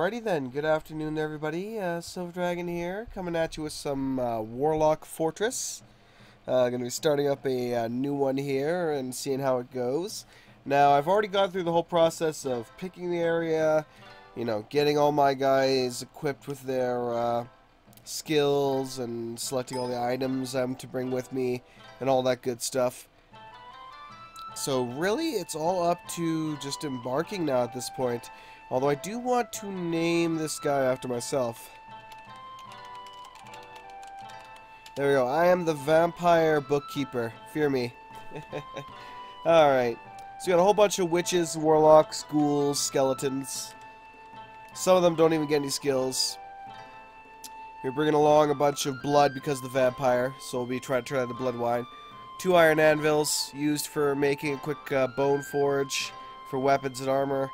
Alrighty then, good afternoon everybody, Silver Dragon here, coming at you with some Warlock Fortress. Going to be starting up a new one here and seeing how it goes. Now, I've already gone through the whole process of picking the area, you know, getting all my guys equipped with their skills and selecting all the items to bring with me and all that good stuff. So really, it's all up to just embarking now at this point. Although I do want to name this guy after myself. There we go. I am the vampire bookkeeper. Fear me. Alright. So we got a whole bunch of witches, warlocks, ghouls, skeletons. Some of them don't even get any skills. We're bringing along a bunch of blood because of the vampire. So we'll be trying to turn that into blood wine. 2 iron anvils used for making a quick bone forge for weapons and armor.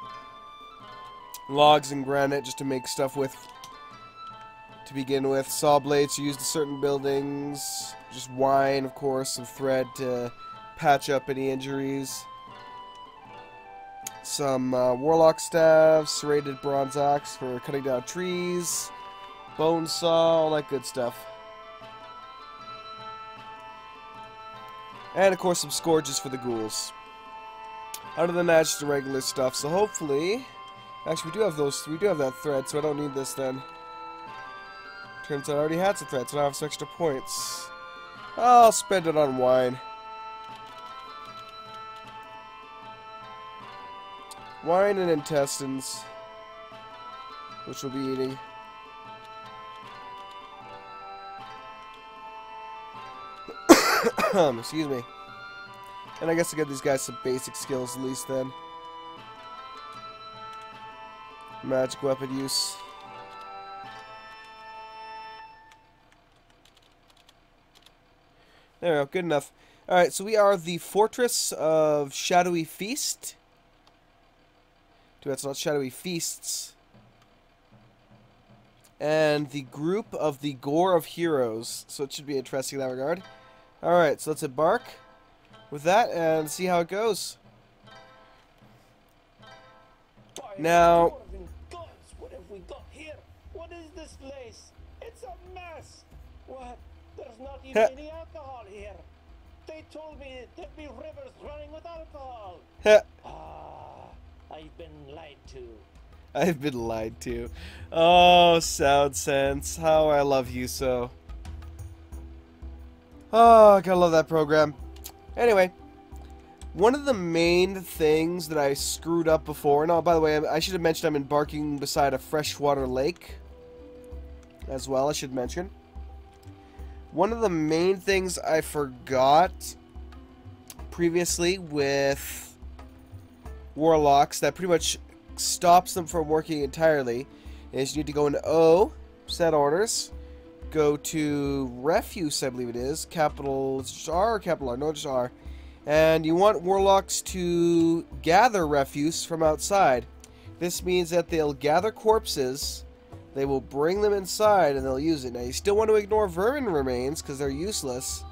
Logs and granite just to make stuff with to begin with. Saw blades used in certain buildings. Just wine, of course, some thread to patch up any injuries. Some warlock staves, serrated bronze axe for cutting down trees. Bone saw, all that good stuff. And of course some scourges for the ghouls. Other than that, just the regular stuff. So hopefully, actually we do have those. We do have that thread, so I don't need this then. Turns out I already had some thread, so now I have some extra points. I'll spend it on wine. Wine and intestines, which we'll be eating. Excuse me. And I guess I'll give these guys some basic skills at least then. Magic weapon use. There we go, good enough. Alright, so we are the Fortress of Shadowy Feast. That's not Shadowy Feasts. And the group of the Gore of Heroes. So it should be interesting in that regard. Alright, so let's embark with that and see how it goes. Now, what have we got here? What is this place? It's a mess. What? There's not even any alcohol here. They told me there'd be rivers running with alcohol. I've been lied to. I've been lied to. Oh, Sound Sense. How I love you so. Oh, I gotta love that program. Anyway, one of the main things that I screwed up before, and oh, by the way, I should have mentioned I'm embarking beside a freshwater lake as well, I should mention. One of the main things I forgot previously with warlocks that pretty much stops them from working entirely is you need to go into O, set orders, go to refuse, I believe it is, capital R or capital R, no, just R, and you want warlocks to gather refuse from outside. This means that they'll gather corpses, they will bring them inside, and they'll use it. Now, you still want to ignore vermin remains because they're useless,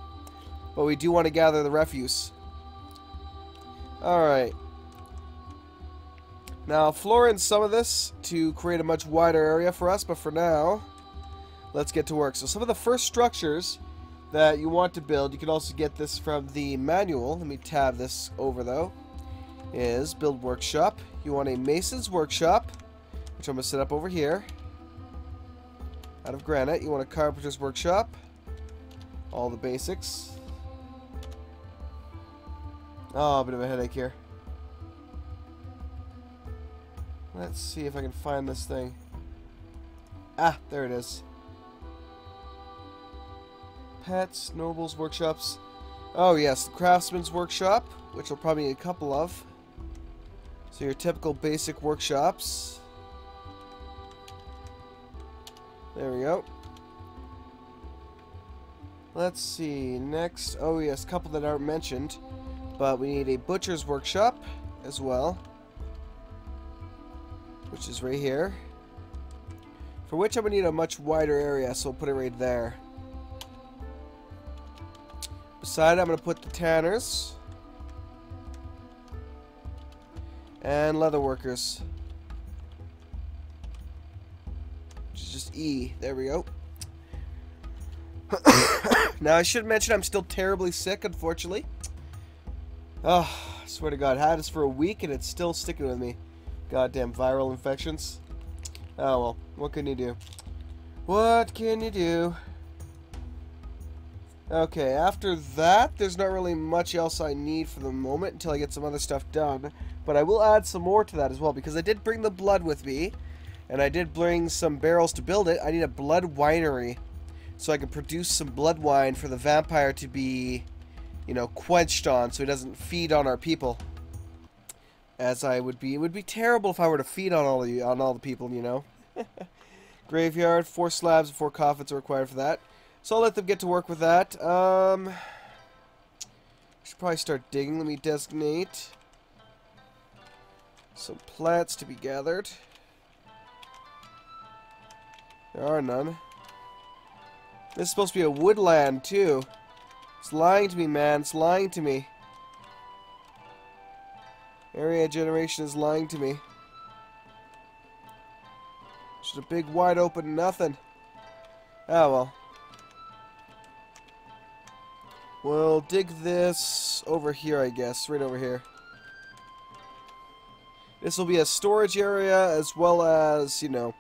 but we do want to gather the refuse. Alright. Now, I'll floor in some of this to create a much wider area for us, but for now, let's get to work. So some of the first structures that you want to build, you can also get this from the manual. Let me tab this over, though. Is build workshop. You want a mason's workshop, which I'm going to set up over here. Out of granite. You want a carpenter's workshop. All the basics. Oh, a bit of a headache here. Let's see if I can find this thing. Ah, there it is. Pets, nobles, workshops. Oh yes, the craftsman's workshop, which will probably need a couple of. So your typical basic workshops. There we go. Let's see, next. Oh yes, a couple that aren't mentioned. But we need a butcher's workshop as well, which is right here. For which I'm going to need a much wider area, so I'll put it right there. Beside it, I'm going to put the tanners. And leather workers. which is just E. There we go. Now, I should mention I'm still terribly sick, unfortunately. Oh, I swear to God, had this for a week and it's still sticking with me. Goddamn viral infections. Oh well, what can you do? What can you do? Okay, after that, there's not really much else I need for the moment until I get some other stuff done. But I will add some more to that as well, because I did bring the blood with me, and I did bring some barrels to build it. I need a blood winery, so I can produce some blood wine for the vampire to be, you know, quenched on, so he doesn't feed on our people. As I would be, it would be terrible if I were to feed on all the people, you know. Graveyard, 4 slabs and 4 coffins are required for that. So I'll let them get to work with that. Should probably start digging. Let me designate some plants to be gathered. There are none. This is supposed to be a woodland too. It's lying to me, man. It's lying to me. Area generation is lying to me. Just a big wide open nothing. Oh well. We'll dig this over here, I guess. Right over here. This will be a storage area as well as, you know,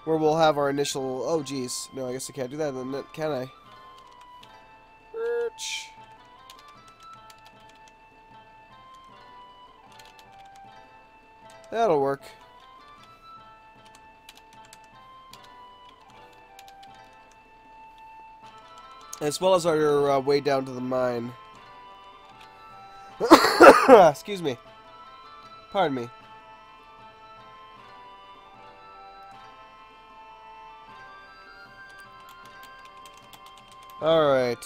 where we'll have our initial... Oh, geez. No, I guess I can't do that then, can I? Birch. That'll work. As well as our way down to the mine. Excuse me. Pardon me. Alright.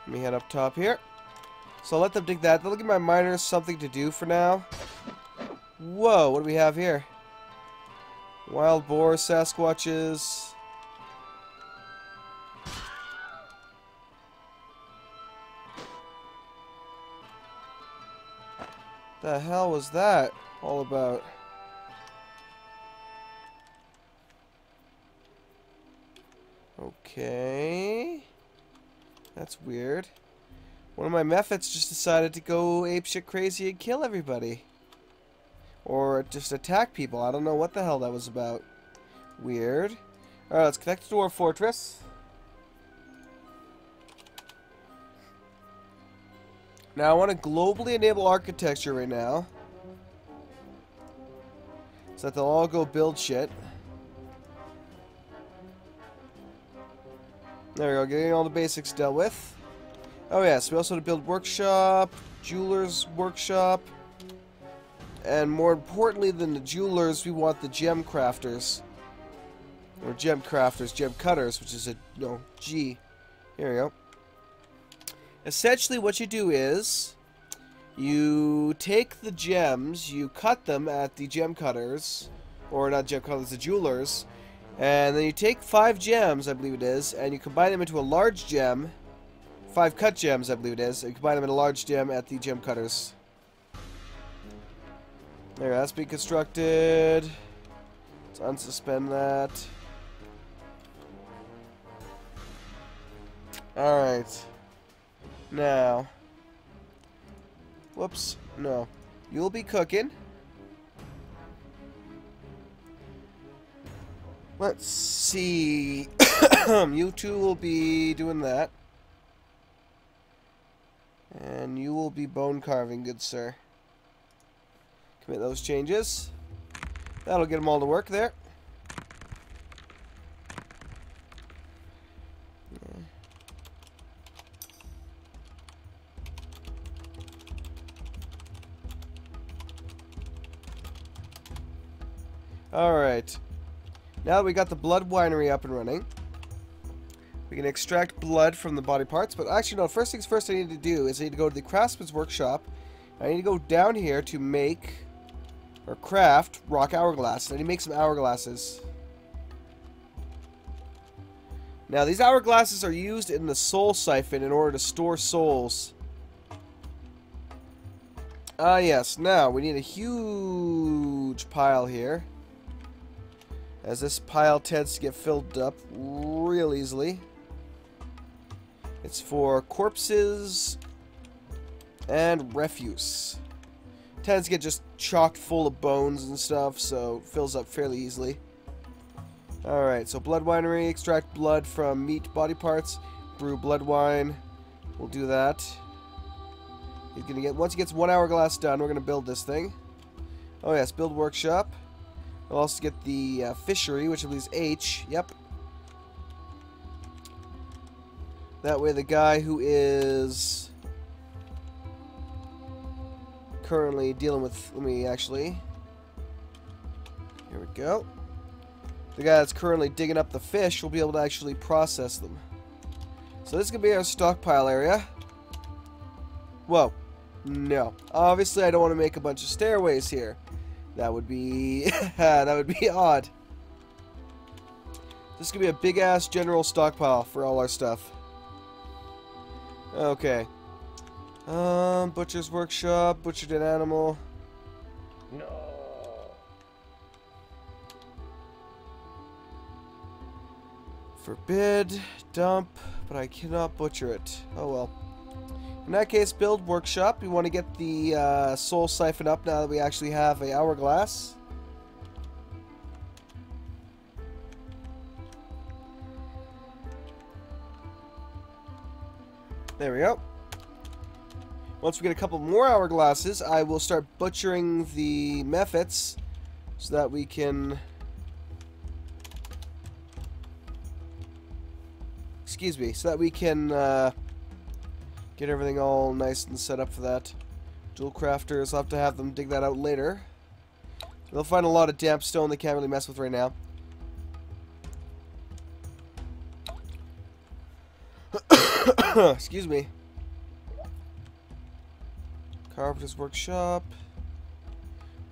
Let me head up top here. So I'll let them dig that. That'll give my miners something to do for now. Whoa, what do we have here? Wild boar, Sasquatches. The hell was that all about? Okay. That's weird. One of my mephits just decided to go apeshit crazy and kill everybody. Or just attack people. I don't know what the hell that was about. Weird. Alright, let's connect to our fortress. Now, I want to globally enable architecture right now. So that they'll all go build shit. There we go, getting all the basics dealt with. Oh yes, we also have to build workshop, jeweler's workshop, and more importantly than the jewelers, we want the gem crafters. Or gem crafters, gem cutters, which is a, no, G. Here we go. Essentially what you do is, you take the gems, you cut them at the gem cutters, or not gem cutters, the jewelers, and then you take 5 gems, I believe it is, and you combine them into a large gem. 5 cut gems, I believe it is. And you combine them in a large gem at the gem cutters. There, that's being constructed. Let's unsuspend that. Alright. Now. Whoops. No. You'll be cooking. Let's see. You two will be doing that. And you will be bone carving, good sir. Commit those changes. That'll get them all to work there. Alright. Now that we got the blood winery up and running, we can extract blood from the body parts, but actually no, first things first I need to do is I need to go to the craftsman's workshop. I need to go down here to make, or craft, rock hourglass. I need to make some hourglasses. Now, these hourglasses are used in the soul siphon in order to store souls. Ah, yes. Now, we need a huge pile here, as this pile tends to get filled up real easily. It's for corpses and refuse. Tends to get just chocked full of bones and stuff, so it fills up fairly easily. Alright, so blood winery, extract blood from meat body parts, brew blood wine. We'll do that. He's gonna get, once he gets 1 hourglass done, we're gonna build this thing. Oh yes, build workshop. We'll also get the fishery, which I believe is H. Yep. That way the guy who is currently dealing with, let me actually, here we go. The guy that's currently digging up the fish will be able to actually process them. So this is going to be our stockpile area. Whoa. No. Obviously I don't want to make a bunch of stairways here. That would be that would be odd. This is going to be a big ass general stockpile for all our stuff. Okay. Butcher's workshop, butchered an animal. No. Forbid, dump, but I cannot butcher it. Oh well. In that case, build workshop. We want to get the soul siphon up now that we actually have an hourglass. There we go. Once we get a couple more hourglasses, I will start butchering the mephits so that we can... Excuse me, so that we can get everything all nice and set up for that. Dual crafters, I'll have to have them dig that out later. They'll find a lot of damp stone they can't really mess with right now. Excuse me. Carpenter's workshop.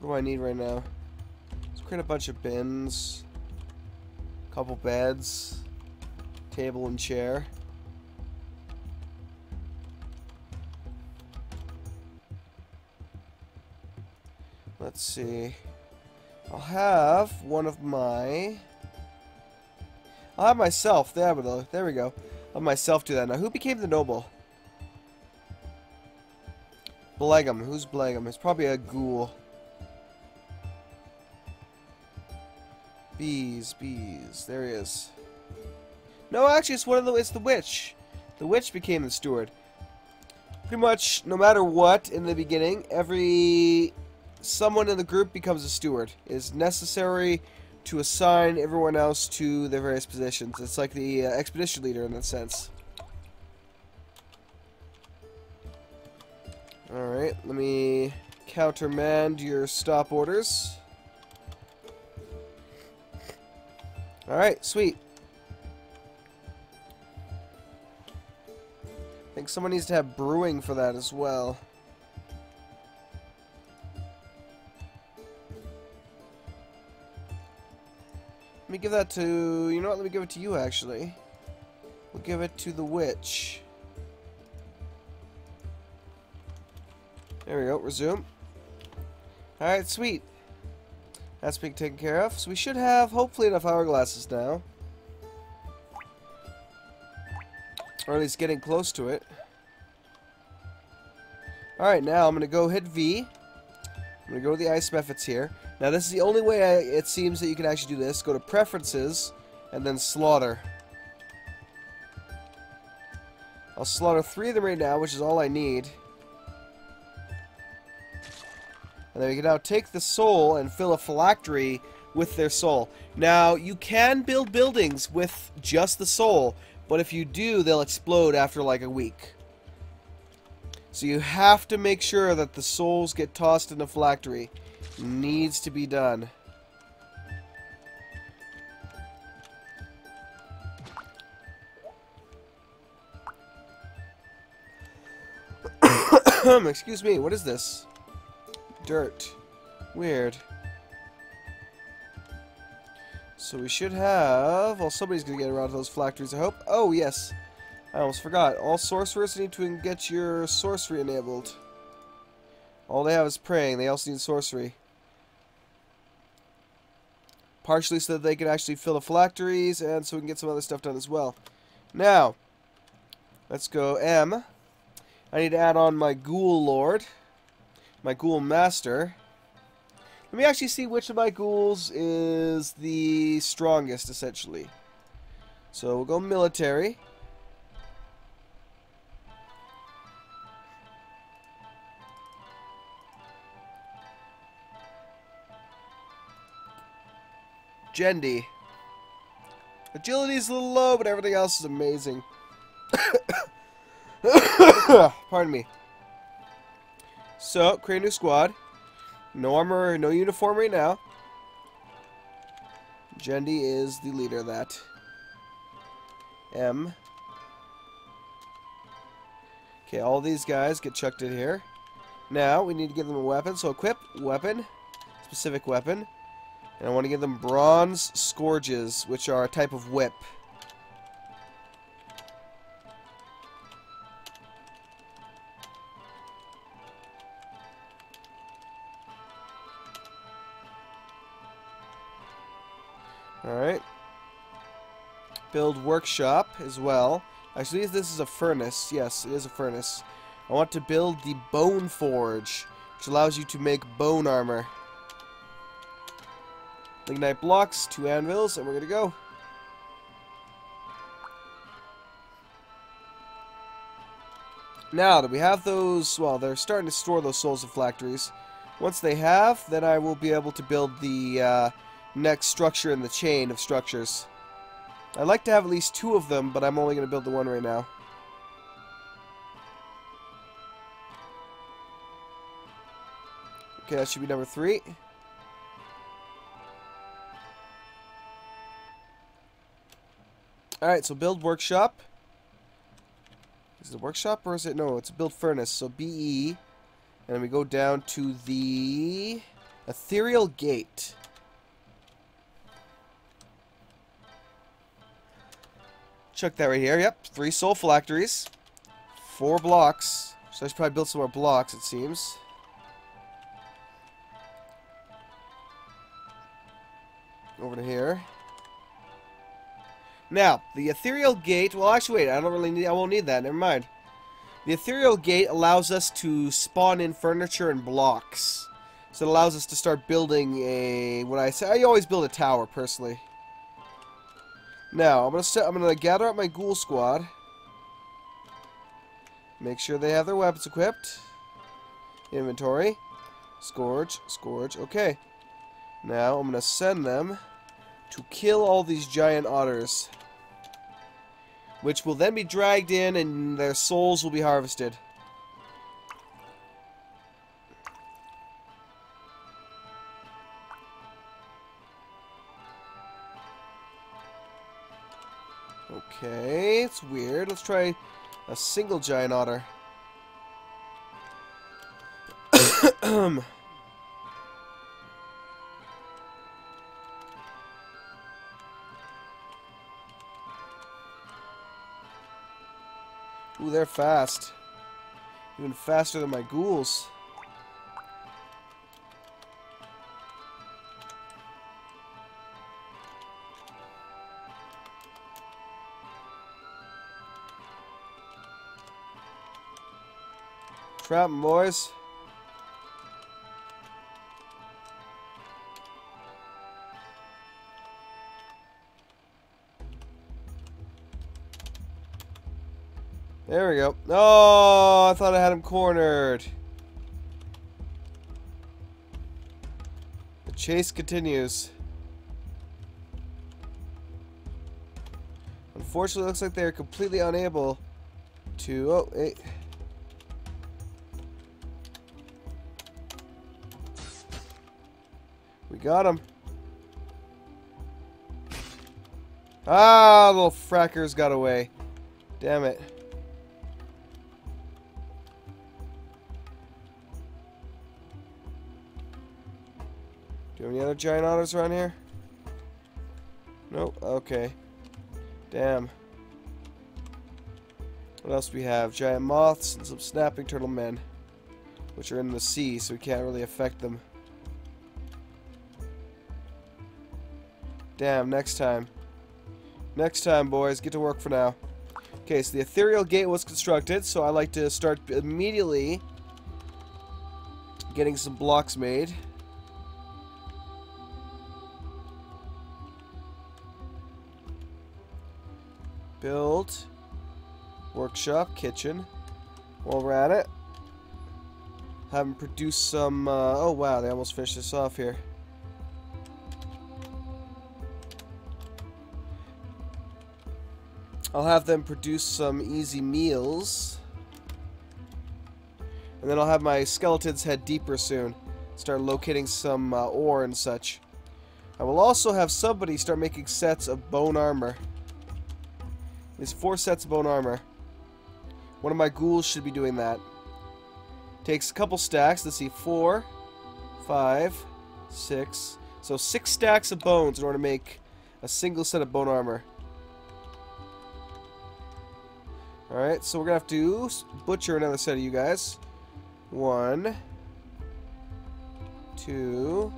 What do I need right now? Let's create a bunch of bins. Couple beds. Table and chair. Let's see. I'll have one of my... I'll have myself. There we go. There we go. I'll have myself do that. Now, who became the noble? Blegum. Who's Blegum? It's probably a ghoul. Bees. Bees. There he is. No, actually, it's one of the... It's the witch. The witch became the steward. Pretty much, no matter what, in the beginning, someone in the group becomes a steward. It is necessary to assign everyone else to their various positions. It's like the expedition leader in that sense. Alright, let me countermand your stop orders. Alright, sweet. I think someone needs to have brewing for that as well. Let me give that to... You know what? Let me give it to you, actually. We'll give it to the witch. There we go. Resume. Alright, sweet. That's being taken care of. So we should have, hopefully, enough hourglasses now. Or at least getting close to it. Alright, now I'm going to go hit V. I'm going to go to the ice methods here. Now this is the only way it seems that you can actually do this. Go to Preferences, and then Slaughter. I'll slaughter 3 of them right now, which is all I need. And then we can now take the soul and fill a phylactery with their soul. Now, you can build buildings with just the soul, but if you do, they'll explode after like a week. So you have to make sure that the souls get tossed in the phylactery. Needs to be done. Excuse me, what is this? Dirt. Weird. So we should have... Well, somebody's going to get around to those phylacteries, I hope. Oh, yes. I almost forgot. All sorcerers need to get your sorcery enabled. All they have is praying. They also need sorcery. Partially so that they can actually fill the phylacteries, and so we can get some other stuff done as well. Now, let's go M. I need to add on my Ghoul Lord. My Ghoul Master. Let me actually see which of my ghouls is the strongest, essentially. So we'll go military. Jendi. Agility's a little low, but everything else is amazing. Pardon me. So, create a new squad. No armor, no uniform right now. Jendi is the leader of that. M. Okay, all these guys get chucked in here. Now, we need to give them a weapon. So, equip, weapon, specific weapon. And I want to give them bronze scourges, which are a type of whip. Alright. Build workshop as well. Actually, this is a furnace. Yes, it is a furnace. I want to build the bone forge, which allows you to make bone armor. Lignite blocks, 2 anvils, and we're going to go. Now that we have those, well, they're starting to store those souls of phylacteries. Once they have, then I will be able to build the next structure in the chain of structures. I'd like to have at least 2 of them, but I'm only going to build the 1 right now. Okay, that should be number 3. Alright, so build workshop. Is it a workshop or is it? No, it's a build furnace. So BE. And then we go down to the ethereal gate. Chuck that right here. Yep, 3 soul phylacteries. 4 blocks. So I should probably build some more blocks, it seems. Over to here. Now, the ethereal gate, well actually wait, I won't need that, never mind. The ethereal gate allows us to spawn in furniture and blocks. So it allows us to start building I always build a tower, personally. Now, I'm gonna gather up my ghoul squad. Make sure they have their weapons equipped. Inventory. Scourge, Scourge, okay. Now, I'm gonna send them to kill all these giant otters, which will then be dragged in and their souls will be harvested. Okay, it's weird. Let's try a single giant otter. Ooh, they're fast. Even faster than my ghouls. Trap 'em, boys. There we go. Oh, I thought I had him cornered. The chase continues. Unfortunately, it looks like they're completely unable to... Oh, hey. We got him. Ah, little frackers got away. Damn it. Do you have any other giant otters around here? Nope. Okay. Damn. What else do we have? Giant moths and some snapping turtle men, which are in the sea, so we can't really affect them. Damn, next time. Next time, boys. Get to work for now. Okay, so the ethereal gate was constructed, so I like to start immediately getting some blocks made. Build. Workshop, kitchen. While we're at it, have them produce some, oh wow, they almost finished this off here. I'll have them produce some easy meals. And then I'll have my skeletons head deeper soon. Start locating some ore and such. I will also have somebody start making sets of bone armor. There's 4 sets of bone armor. One of my ghouls should be doing that. Takes a couple stacks. Let's see, 4, 5, 6. So 6 stacks of bones in order to make a single set of bone armor. Alright, so we're gonna have to butcher another set of you guys. 1, 2,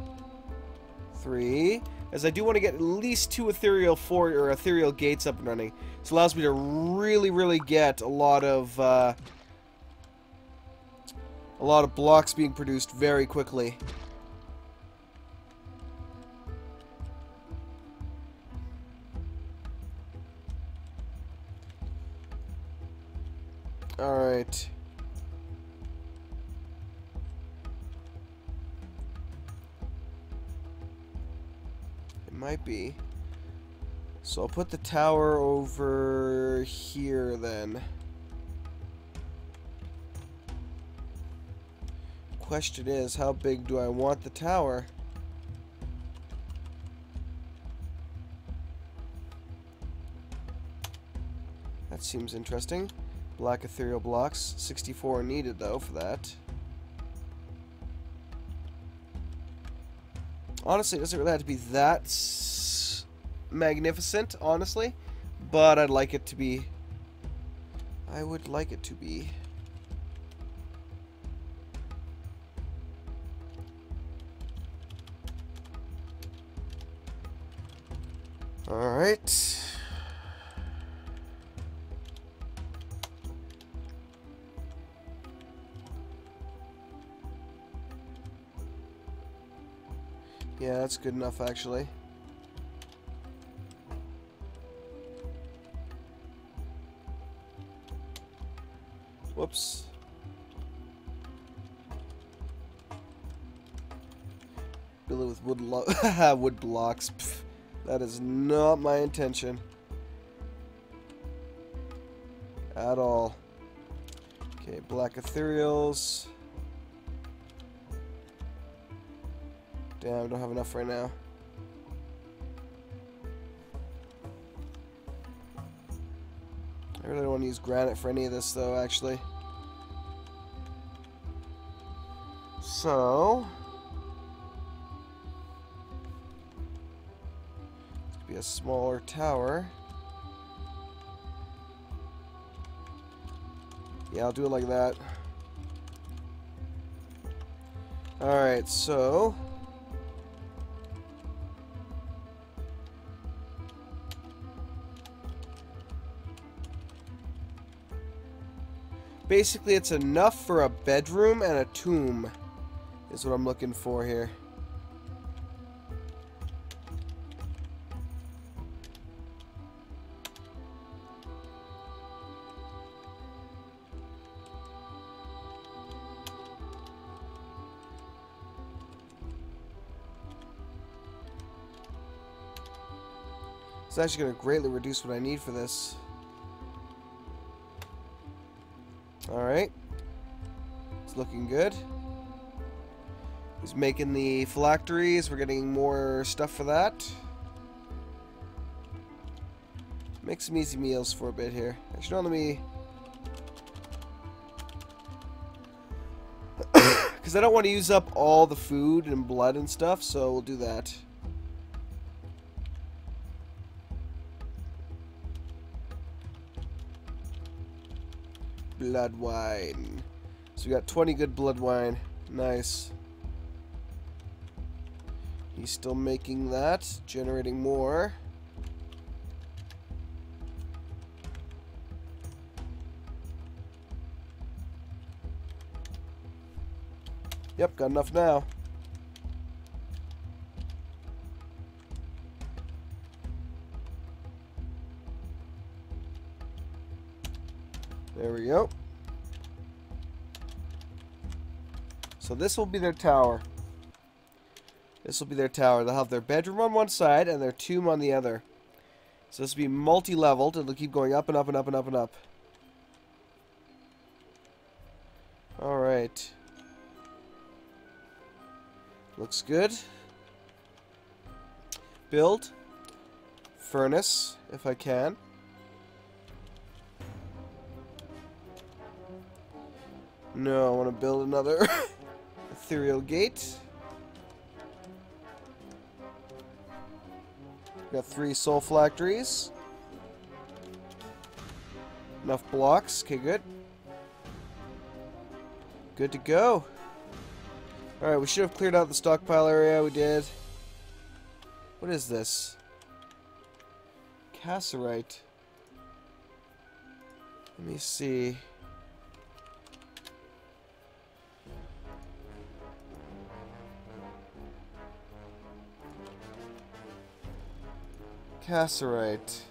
3. As I do want to get at least 2 ethereal gates up and running. This allows me to really get a lot of blocks being produced very quickly. Alright. It might be. So I'll put the tower over here then. Question is, how big do I want the tower? That seems interesting. Black ethereal blocks. 64 are needed though for that. Honestly, it doesn't really have to be that magnificent, honestly, but I'd like it to be. I would like it to be. All right. Yeah, that's good enough actually. Whoops. Build it with wood blocks. Pff, that is not my intention. At all. Okay, black ethereals. Damn, I don't have enough right now. I really don't want to use granite for any of this though, actually. So it's be a smaller tower. Yeah, I'll do it like that. Alright, so basically it's enough for a bedroom and a tomb is what I'm looking for here. It's actually going to greatly reduce what I need for this. Alright. It's looking good. He's making the phylacteries. We're getting more stuff for that. Make some easy meals for a bit here. Actually, no, let me... because I don't want to use up all the food and blood and stuff, so we'll do that. Blood wine. So we got 20 good blood wine. Nice. He's still making that, generating more. Yep, got enough now. There we go. So this will be their tower. This will be their tower. They'll have their bedroom on one side and their tomb on the other. So this will be multi-leveled. It'll keep going up and up and up and up and up. Alright. Looks good. Build. Furnace, if I can. No, I want to build another ethereal gate. Got 3 soul phylacteries. Enough blocks. Okay, good. Good to go. Alright, we should have cleared out the stockpile area. We did. What is this? Cassiterite. Let me see. Cassiterite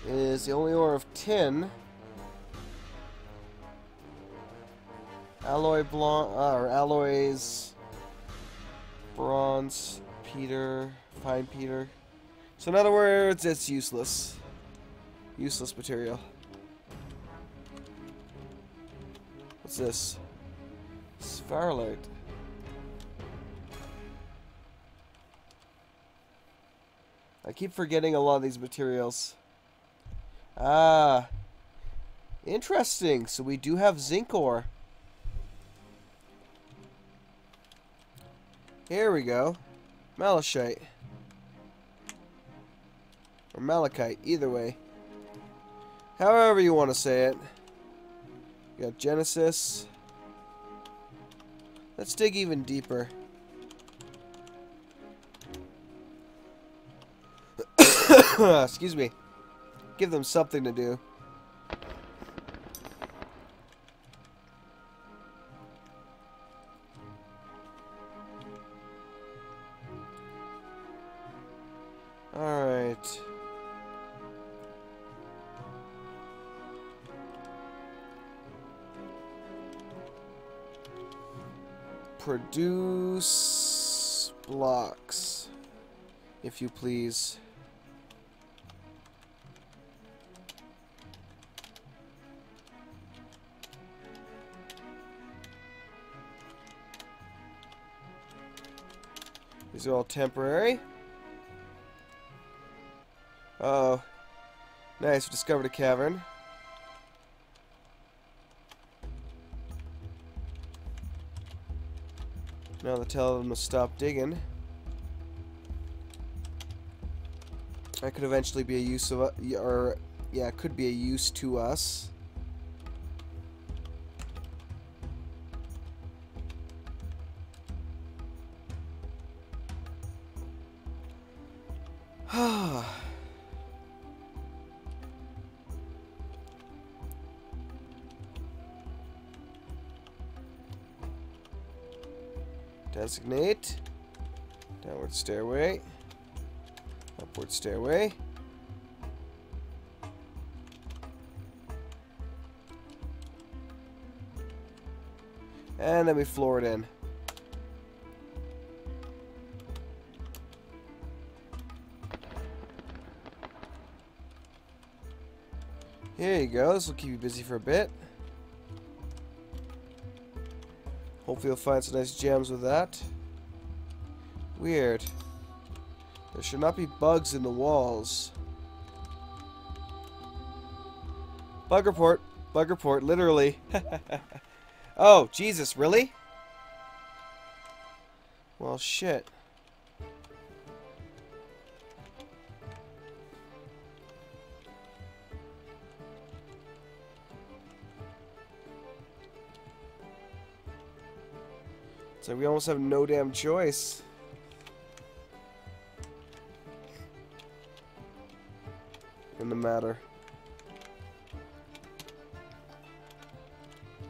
is the only ore of tin. Alloy blanc, or alloys, bronze, Peter, fine Peter. So in other words, it's useless. Useless material. What's this? Sphalerite. I keep forgetting a lot of these materials. Ah. Interesting. So we do have zinc ore. Here we go. Malachite. Or malachite. Either way. However you want to say it. We got Genesis. Let's dig even deeper. Excuse me. Give them something to do. Alright. Produce blocks, if you please. These are all temporary. Uh-oh. Nice, we discovered a cavern. Now they tell them to stop digging. That could eventually be a use of, or yeah, it could be a use to us. Designate. Downward stairway. Upward stairway. And then we floor it in. Here you go. This will keep you busy for a bit. Hopefully you'll find some nice gems with that. Weird. There should not be bugs in the walls. Bug report. Bug report, literally. Oh, Jesus, really? Well, shit. So we almost have no damn choice. In the matter.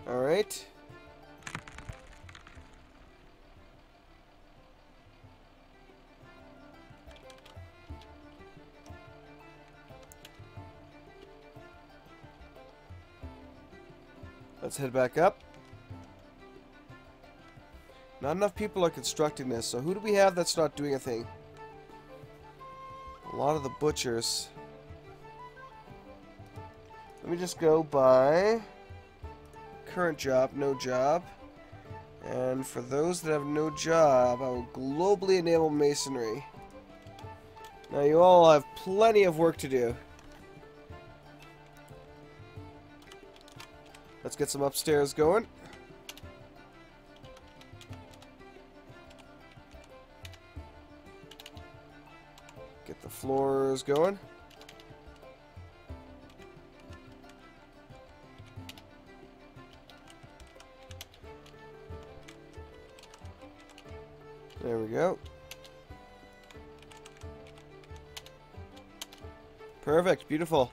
Alright. Let's head back up. Not enough people are constructing this, so who do we have that's not doing a thing? A lot of the butchers. Let me just go by current job, no job. And for those that have no job, I will globally enable masonry. Now you all have plenty of work to do. Let's get some upstairs going. Get the floors going. There we go. Perfect, beautiful.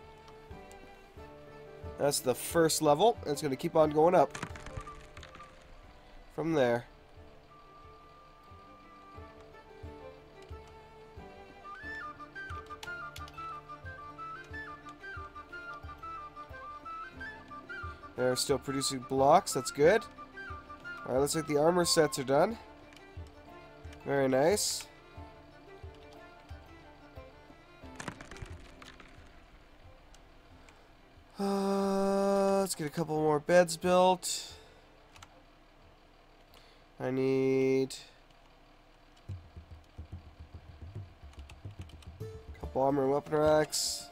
That's the first level. It's going to keep on going up from there. They're still producing blocks. That's good. Alright, looks like the armor sets are done. Very nice. Let's get a couple more beds built. I need a couple armor and weapon racks,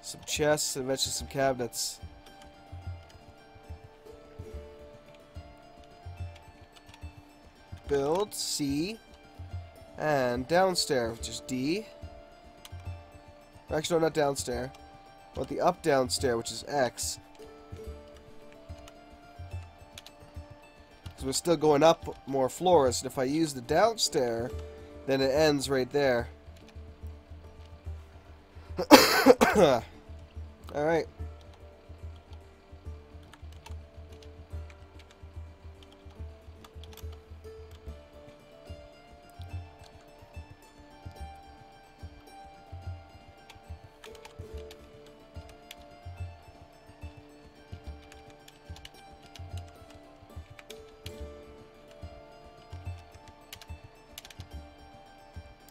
some chests, and eventually some cabinets. Build C, and downstairs, which is D. Actually, no, not downstairs. I want the up downstairs, which is X. Because we're still going up more floors, and if I use the downstairs, then it ends right there. Alright.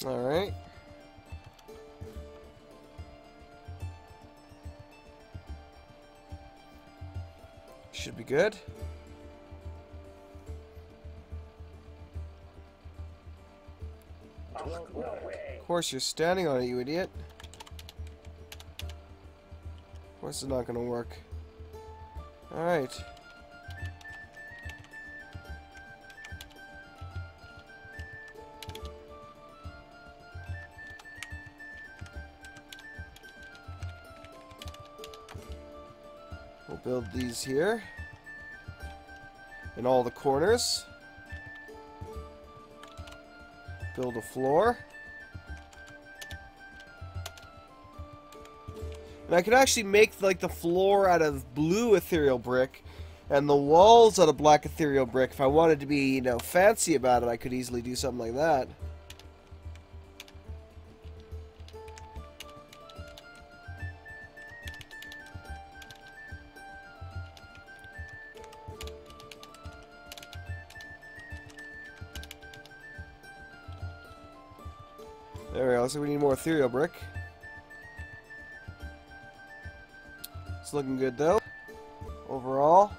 Alright. Should be good. Of course you're standing on it, you idiot. Of course it's not gonna work. Alright. We'll build these here in all the corners. Build a floor. And I could actually make like the floor out of blue ethereal brick and the walls out of black ethereal brick. If I wanted to be, you know, fancy about it, I could easily do something like that. There we go, so we need more ethereal brick. It's looking good though, overall.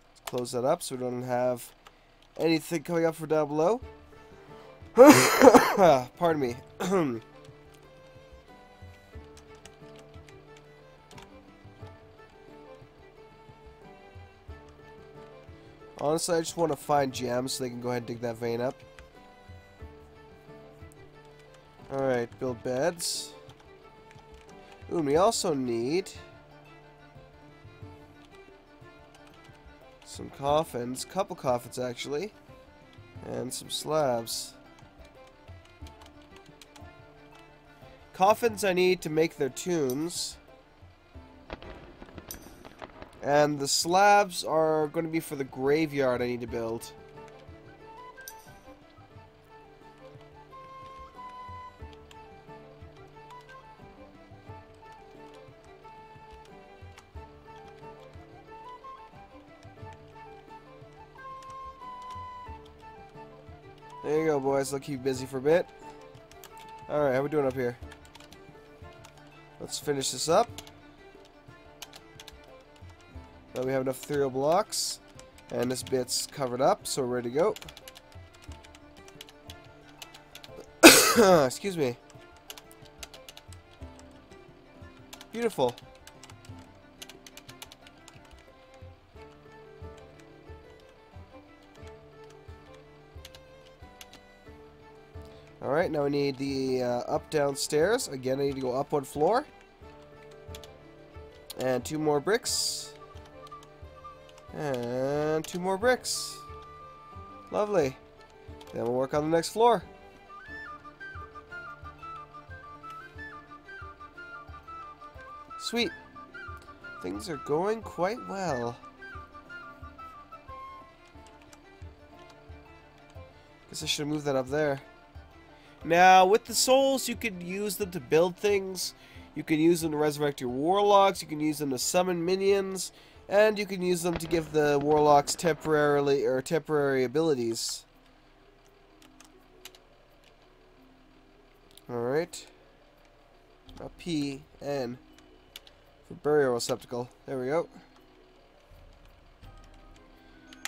Let's close that up so we don't have anything coming up for down below. Pardon me. Honestly, I just want to find gems so they can go ahead and dig that vein up. Alright, build beds. Ooh, and we also need some coffins, couple coffins actually, and some slabs. Coffins I need to make their tombs, and the slabs are going to be for the graveyard I need to build. There you go, boys. I'll keep you busy for a bit. Alright, how we doing up here? Let's finish this up. Now we have enough ethereal blocks. And this bit's covered up, so we're ready to go. Excuse me. Beautiful. Alright, now we need the up-down stairs. Again, I need to go up one floor. And 2 more bricks. And 2 more bricks. Lovely. Then we'll work on the next floor. Sweet. Things are going quite well. Guess I should have moved that up there. Now, with the souls, you can use them to build things. You can use them to resurrect your warlocks. You can use them to summon minions. And you can use them to give the warlocks temporary abilities. Alright. A P, N. For burial receptacle. There we go.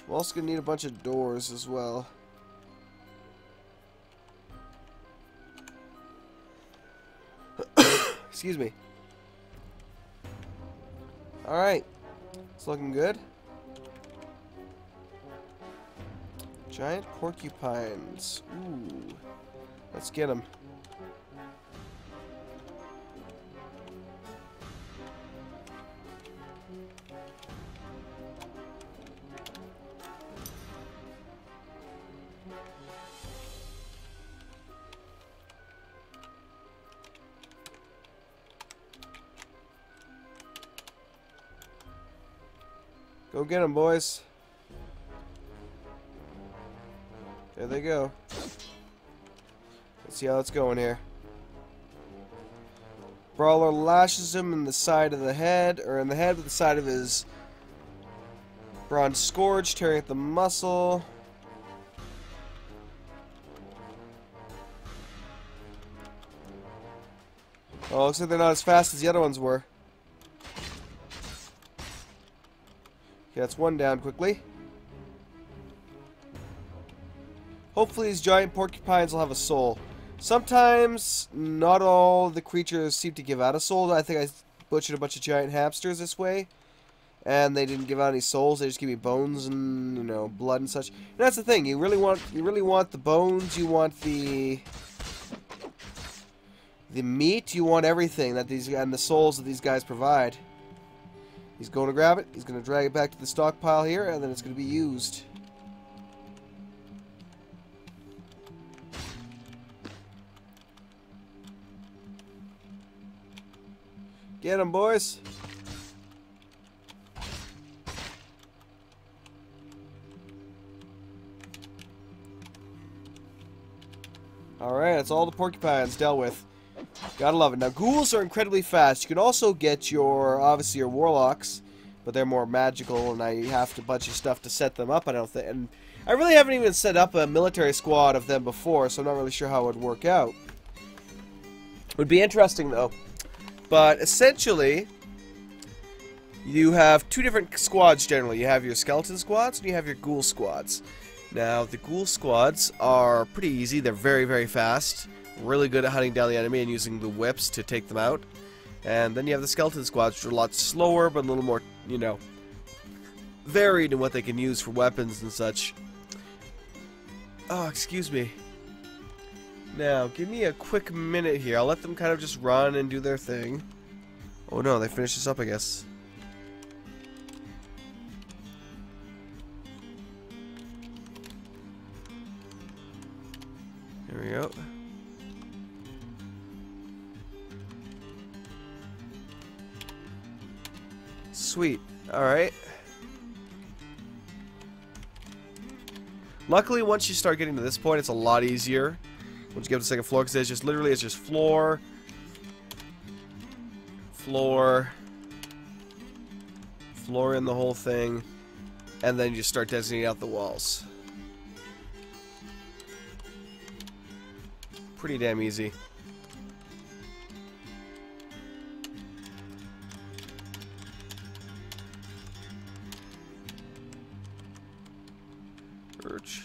We're also going to need a bunch of doors as well. Excuse me. Alright. It's looking good. Giant porcupines. Ooh. Let's get them. Go get them, boys. There they go. Let's see how it's going here. Brawler lashes him in the side of the head, or in the head with the side of his bronze scourge, tearing at the muscle. Oh, looks like they're not as fast as the other ones were. Okay, that's one down quickly. Hopefully these giant porcupines will have a soul. Sometimes, not all the creatures seem to give out a soul. I think I butchered a bunch of giant hamsters this way. And they didn't give out any souls. They just give me bones and, you know, blood and such. And that's the thing. You really want the bones. You want the meat. You want everything that and the souls that these guys provide. He's going to grab it. He's going to drag it back to the stockpile here, and then it's going to be used. Get him, boys. Alright, that's all the porcupines dealt with. Gotta love it. Now, ghouls are incredibly fast. You can also get obviously your warlocks, but they're more magical, and now you have a bunch of stuff to set them up, I don't think. And I really haven't even set up a military squad of them before, so I'm not really sure how it would work out. Would be interesting, though. But, essentially, you have 2 different squads, generally. You have your skeleton squads, and you have your ghoul squads. Now, the ghoul squads are pretty easy. They're very, very fast. Really good at hunting down the enemy and using the whips to take them out. And then you have the skeleton squads, which are a lot slower, but a little more, you know, varied in what they can use for weapons and such. Oh, excuse me. Now, give me a quick minute here. I'll let them kind of just run and do their thing. Oh no, they finished this up, I guess. Here we go. Sweet. Alright. Luckily, once you start getting to this point, it's a lot easier. Once you get to the second floor, because it's just literally, it's just floor, floor, floor in the whole thing, and then you just start designating out the walls. Pretty damn easy. Urge.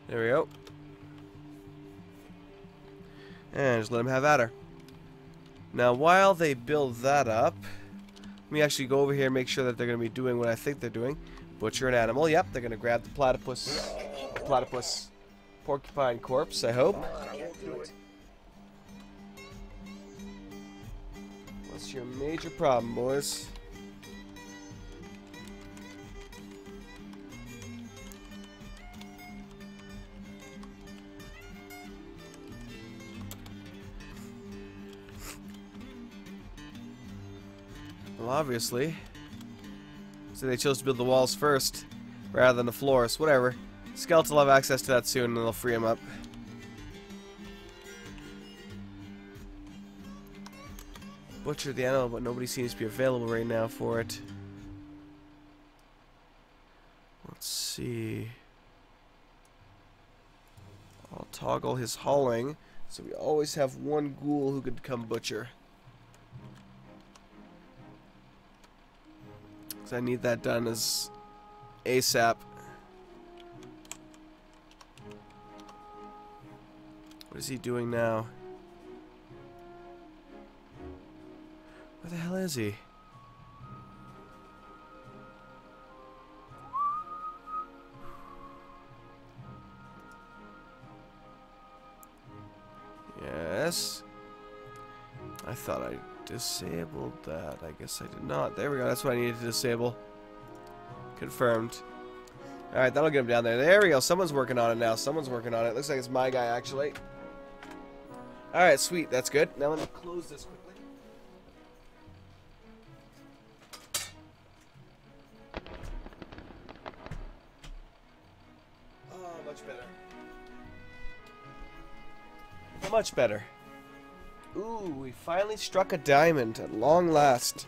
There we go. And just let him have at her. Now, while they build that up, let me actually go over here and make sure that they're going to be doing what I think they're doing. Butcher an animal. Yep, they're going to grab the platypus porcupine corpse, I hope. What's your major problem, boys? Well, obviously. So they chose to build the walls first, rather than the floors. Whatever. Skeleton will have access to that soon, and they'll free him up. Butcher the animal, but nobody seems to be available right now for it. Let's see. I'll toggle his hauling, so we always have one ghoul who could become butcher. Because I need that done as ASAP. What is he doing now? Where the hell is he? Yes. I thought I disabled that. I guess I did not. There we go. That's what I needed to disable. Confirmed. Alright, that'll get him down there. There we go. Someone's working on it now. Someone's working on it. Looks like it's my guy, actually. Alright, sweet. That's good. Now let me close this quickly. Oh, much better. Much better. Ooh, we finally struck a diamond at long last.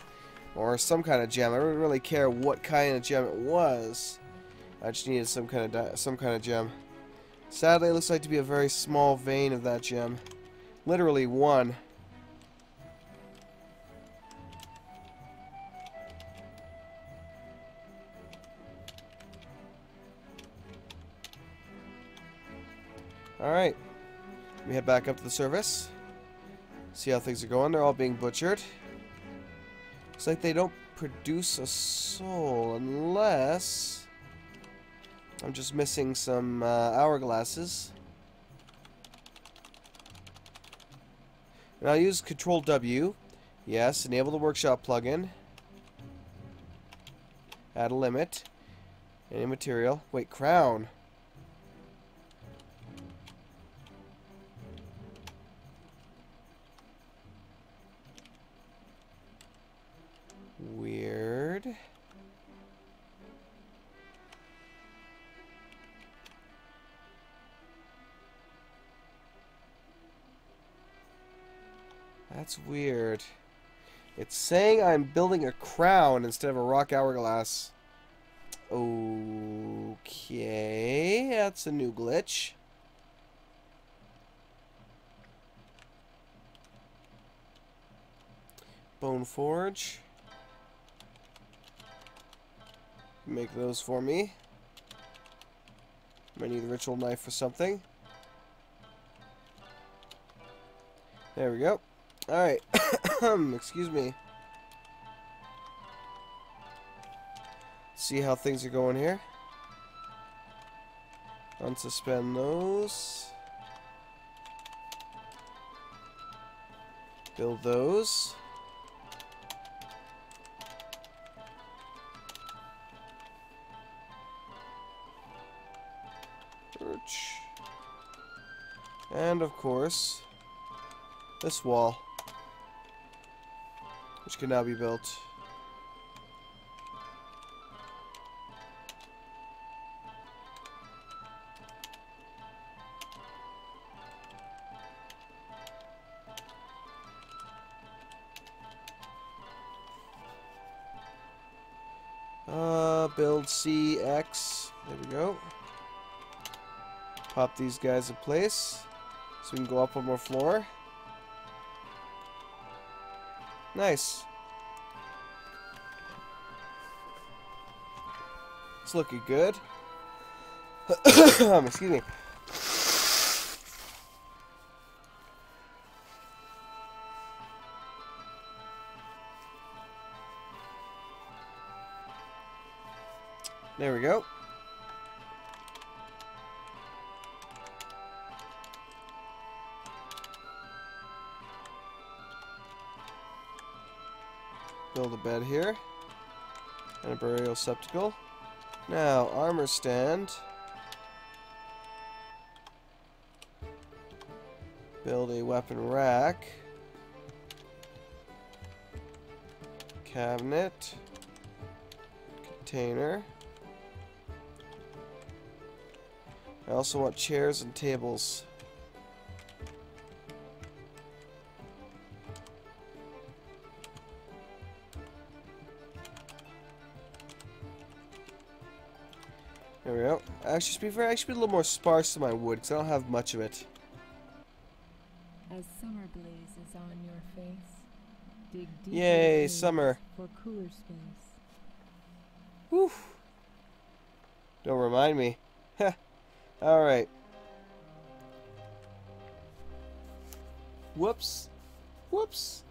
Or some kind of gem. I don't really care what kind of gem it was. I just needed some kind of gem. Sadly, it looks like to be a very small vein of that gem. Literally one. Alright. We head back up to the service. See how things are going. They're all being butchered. Looks like they don't produce a soul unless I'm just missing some hourglasses. And I'll use Control W. Yes, enable the workshop plugin. Add a limit. Any material. Wait, crown. Weird. That's weird. It's saying I'm building a crown instead of a rock hourglass. Okay, that's a new glitch. Bone forge. Make those for me. Might need a ritual knife for something. There we go. Alright. Excuse me. see how things are going here. Unsuspend those. Build those. And of course, this wall, which can now be built. Build CX. There we go. Pop these guys in place so we can go up one more floor. Nice. It's looking good. Excuse me. There we go. Build a bed here. And a burial receptacle. Now, armor stand. Build a weapon rack. Cabinet. Container. I also want chairs and tables. There we go. Actually, to be fair, I should be a little more sparse in my wood because I don't have much of it. As summer blazes on your face, dig deeper Yay, summer. for cooler space. Whew. Don't remind me. Alright. Whoops. Whoops.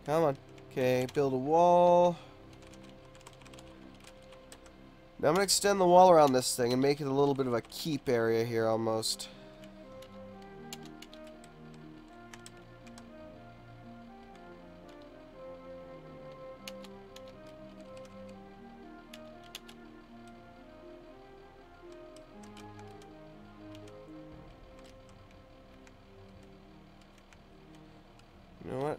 Come on. Okay, build a wall. Now I'm going to extend the wall around this thing and make it a little bit of a keep area here almost. You know what?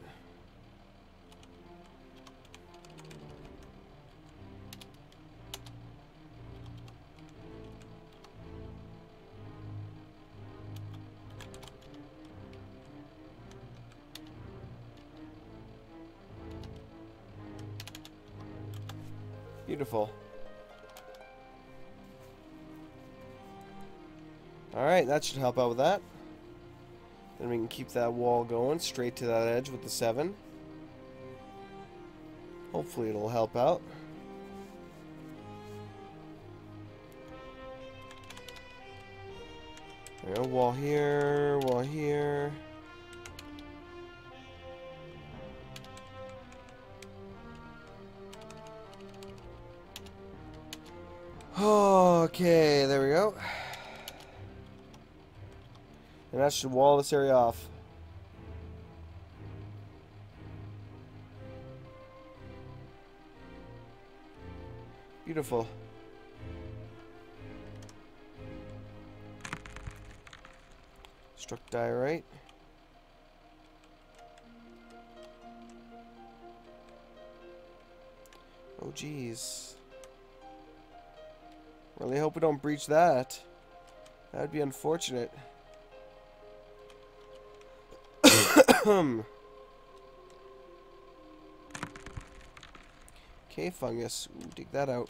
Beautiful. Alright, that should help out with that. Then we can keep that wall going straight to that edge with the 7. Hopefully it'll help out. There we go, wall here, wall here. Okay, there we go. And that should wall this area off. Beautiful. Struck diorite. Oh geez. Really hope we don't breach that. That would be unfortunate. Okay, fungus. Ooh, dig that out.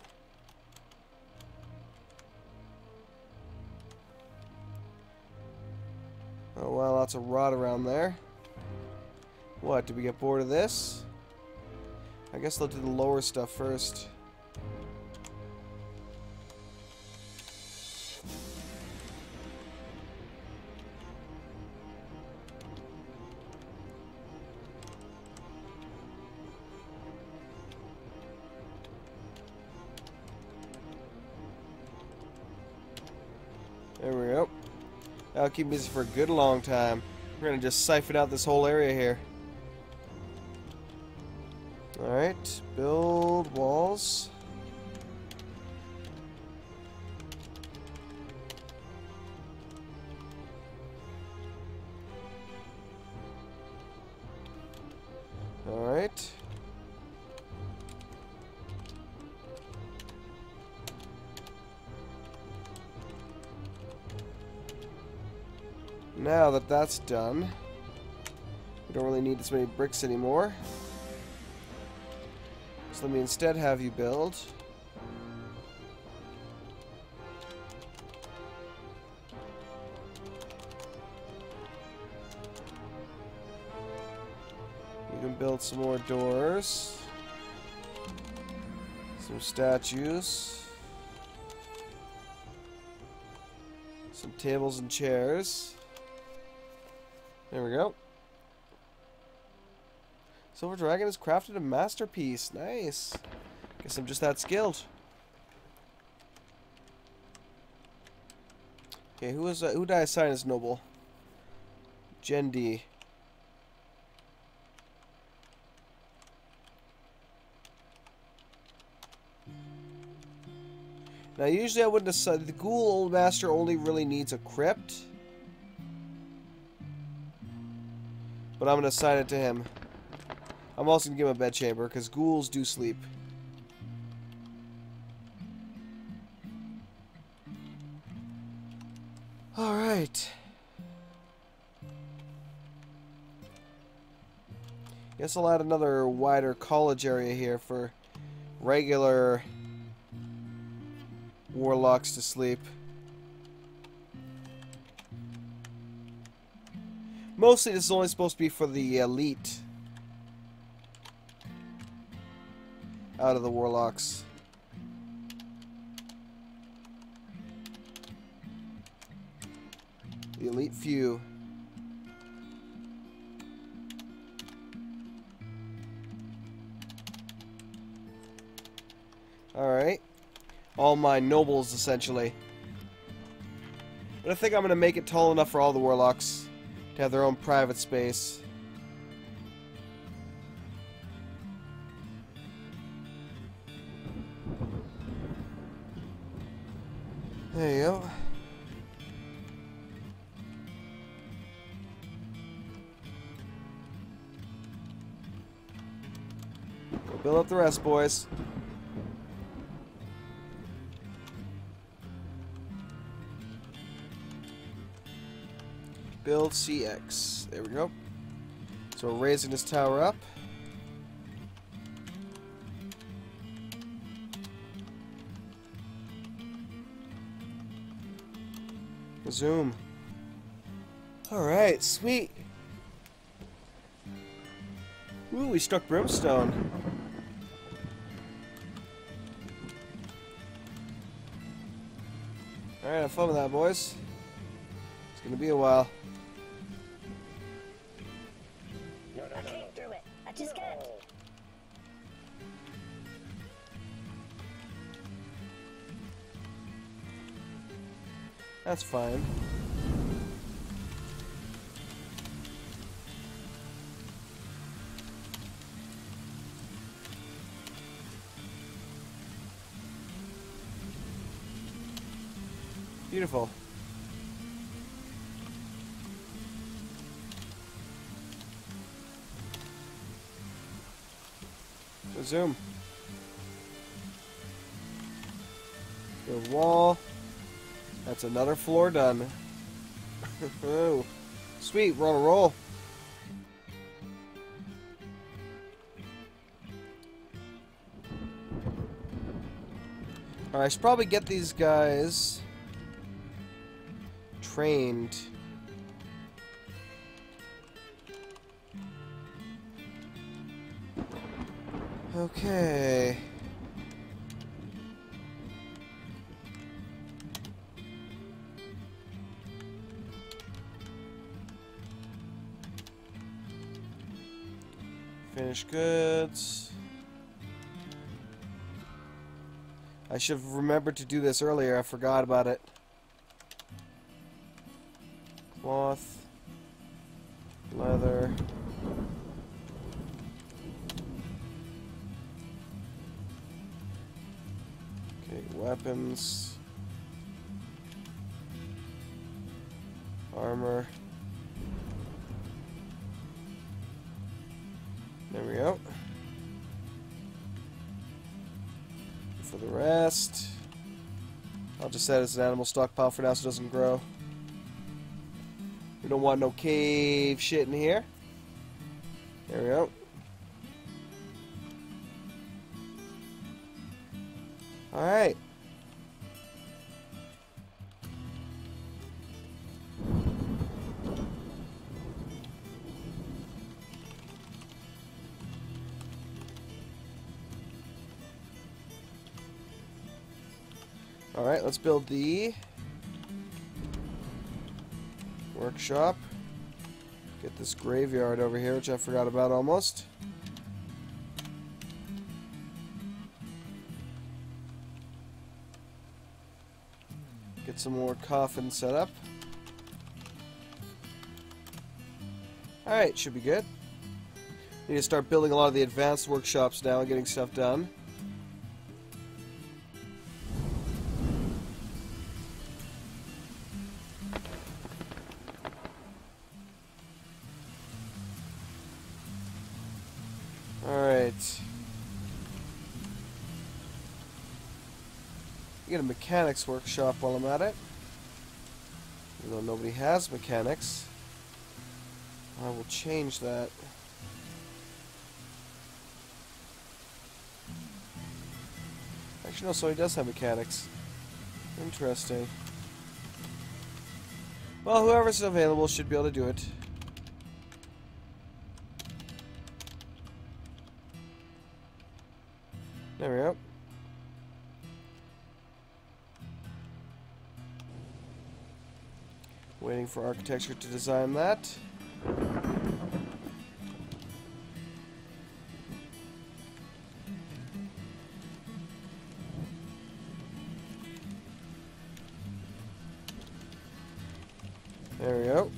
Oh wow, lots of rot around there. What, did we get bored of this? I guess they'll do the lower stuff first. That'll keep me busy for a good long time. We're gonna just siphon out this whole area here. Alright, build walls. Alright. Now that that's done, we don't really need as many bricks anymore. So let me instead have you build. You can build some more doors. Some statues. Some tables and chairs. There we go. Silver Dragon has crafted a masterpiece. Nice. Guess I'm just that skilled. Okay, who did I assign as noble? Jendi. Now usually I wouldn't assign the Ghoul Old Master only really needs a crypt. But I'm going to assign it to him. I'm also going to give him a bedchamber, because ghouls do sleep. Alright. Guess I'll add another wider college area here for regular warlocks to sleep. Mostly this is only supposed to be for the elite out of the warlocks. The elite few. Alright. All my nobles, essentially. But I think I'm going to make it tall enough for all the warlocks to have their own private space. There you go. Go build up the rest, boys. Build CX. There we go. So we're raising this tower up. Resume. Alright, sweet. Ooh, we struck brimstone. Alright, have fun with that, boys. It's gonna be a while. I can't do it. I just can't. That's fine. Beautiful. Resume. Build wall. That's another floor done. Oh, sweet, we're on a roll. Alright, I should probably get these guys trained. Okay. Finished goods. I should have remembered to do this earlier. I forgot about it. Cloth. Leather. Okay, weapons. Armor. There we go. For the rest, I'll just set it as an animal stockpile for now so it doesn't grow. We don't want no cave shit in here. There we go. Alright. Alright, let's build the workshop. Get this graveyard over here, which I forgot about almost. Get some more coffins set up. Alright, should be good. Need to start building a lot of the advanced workshops now and getting stuff done. Alright. Get a mechanics workshop while I'm at it. Even though nobody has mechanics. I will change that. Actually, no, so he does have mechanics. Interesting. Well, whoever's available should be able to do it. There we go. Waiting for architecture to design that. There we go.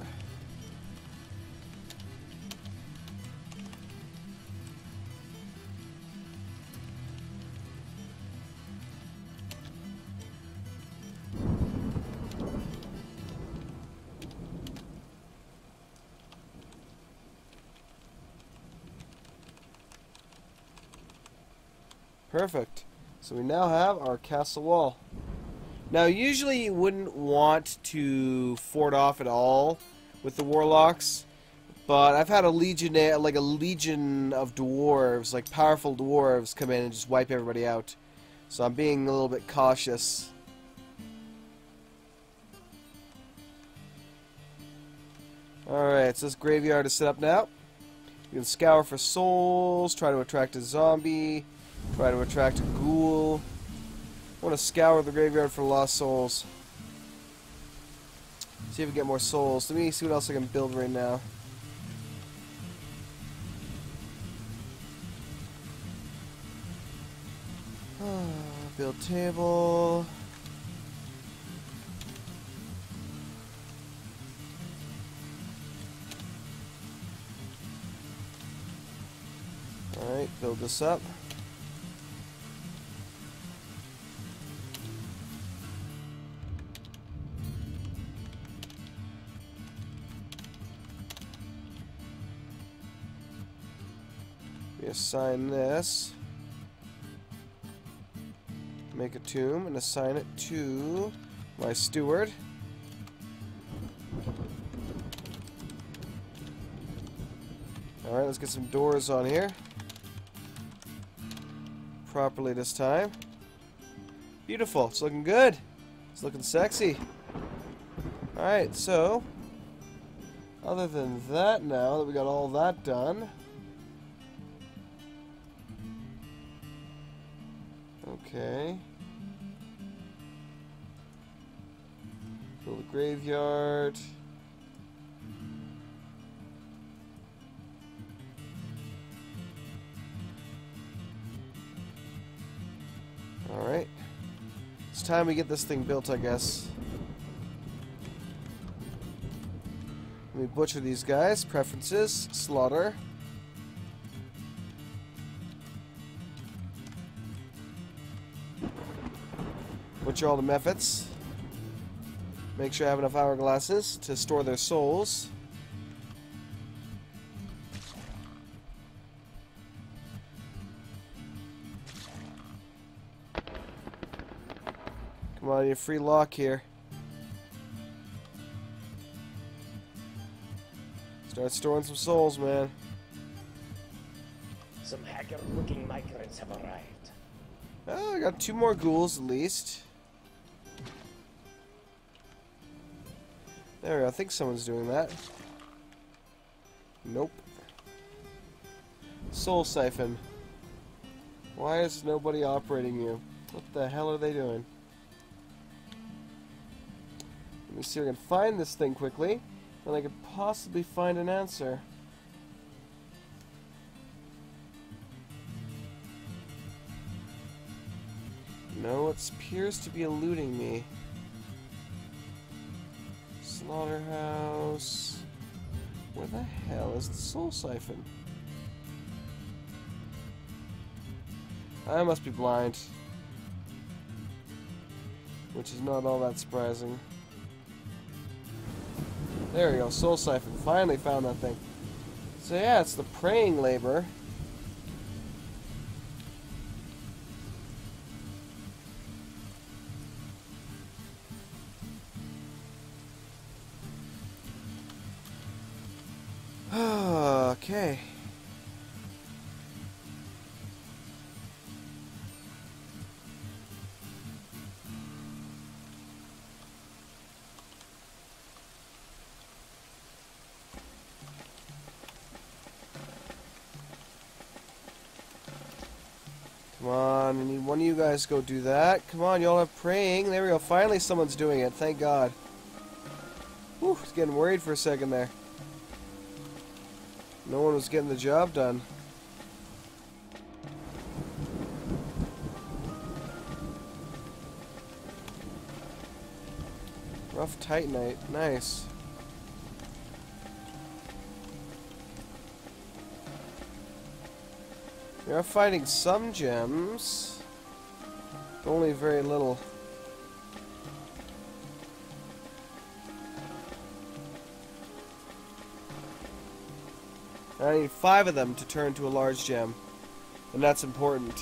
Perfect. So we now have our castle wall. Now, usually you wouldn't want to fort off at all with the warlocks, but I've had a legion of dwarves, like powerful dwarves, come in and just wipe everybody out. So I'm being a little bit cautious. Alright, so this graveyard is set up now. You can scour for souls, try to attract a zombie, try to attract a ghoul. I want to scour the graveyard for lost souls. See if we get more souls. Let me see what else I can build right now. Build table. Alright, build this up. We assign this. Make a tomb and assign it to my steward. Alright, let's get some doors on here. Properly this time. Beautiful. It's looking good. It's looking sexy. Alright, so other than that, now that we got all that done, okay, build a graveyard. Alright. It's time we get this thing built, I guess. Let me butcher these guys. Preferences. Slaughter. Butcher all the mephits. Make sure I have enough hourglasses to store their souls. Come on, you free lock here. Start storing some souls, man. Some haggard-looking migrants have arrived. Oh, I got 2 more ghouls at least. There we go. I think someone's doing that. Nope. Soul Siphon. Why is nobody operating you? What the hell are they doing? Let me see if I can find this thing quickly. Then I could possibly find an answer. No, it appears to be eluding me. Slaughterhouse. Where the hell is the Soul Siphon? I must be blind. Which is not all that surprising. There we go, Soul Siphon. Finally found that thing. So yeah, it's the praying labor. Okay. Come on, I need one of you guys to go do that. Come on, y'all have praying. There we go. Finally someone's doing it. Thank God. Whew, I was getting worried for a second there. No one was getting the job done. Rough Titanite. Nice. We are finding some gems. Only very little. I need 5 of them to turn to a large gem. And that's important.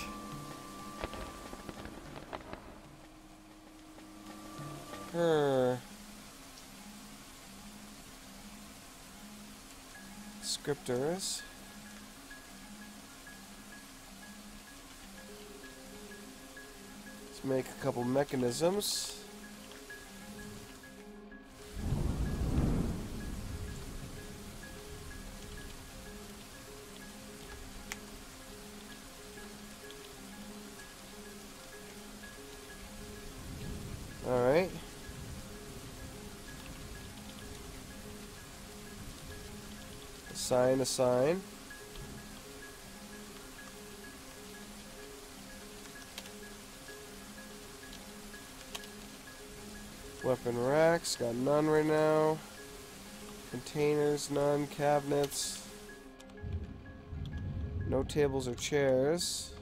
Scriptors. Let's make a couple mechanisms. Alright. Assign. Weapon racks, got none right now. Containers, none. Cabinets. No tables or chairs.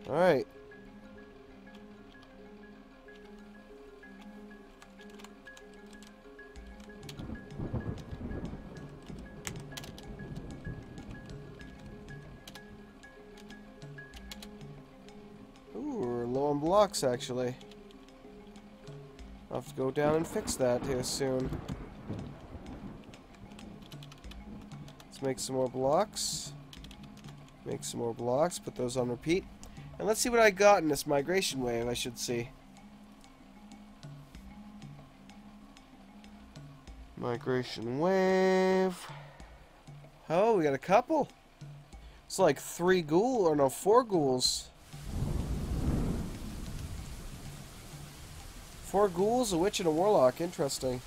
Alright. Ooh, we're low on blocks actually. I'll have to go down and fix that here soon. Let's make some more blocks. Make some more blocks, put those on repeat. And let's see what I got in this migration wave, I should see. Migration wave. Oh, we got a couple. It's like 4 ghouls. 4 ghouls, a witch, and a warlock. Interesting.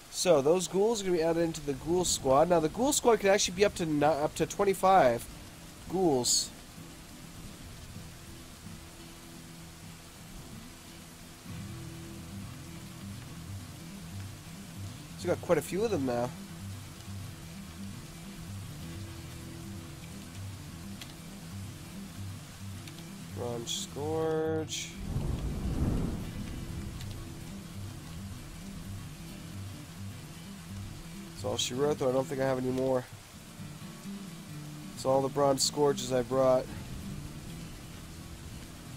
So those ghouls are going to be added into the ghoul squad. Now the ghoul squad can actually be up to 25 ghouls. So we got quite a few of them now. Bronze Scourge. That's all she wrote, though. I don't think I have any more. It's all the Bronze Scourges I brought.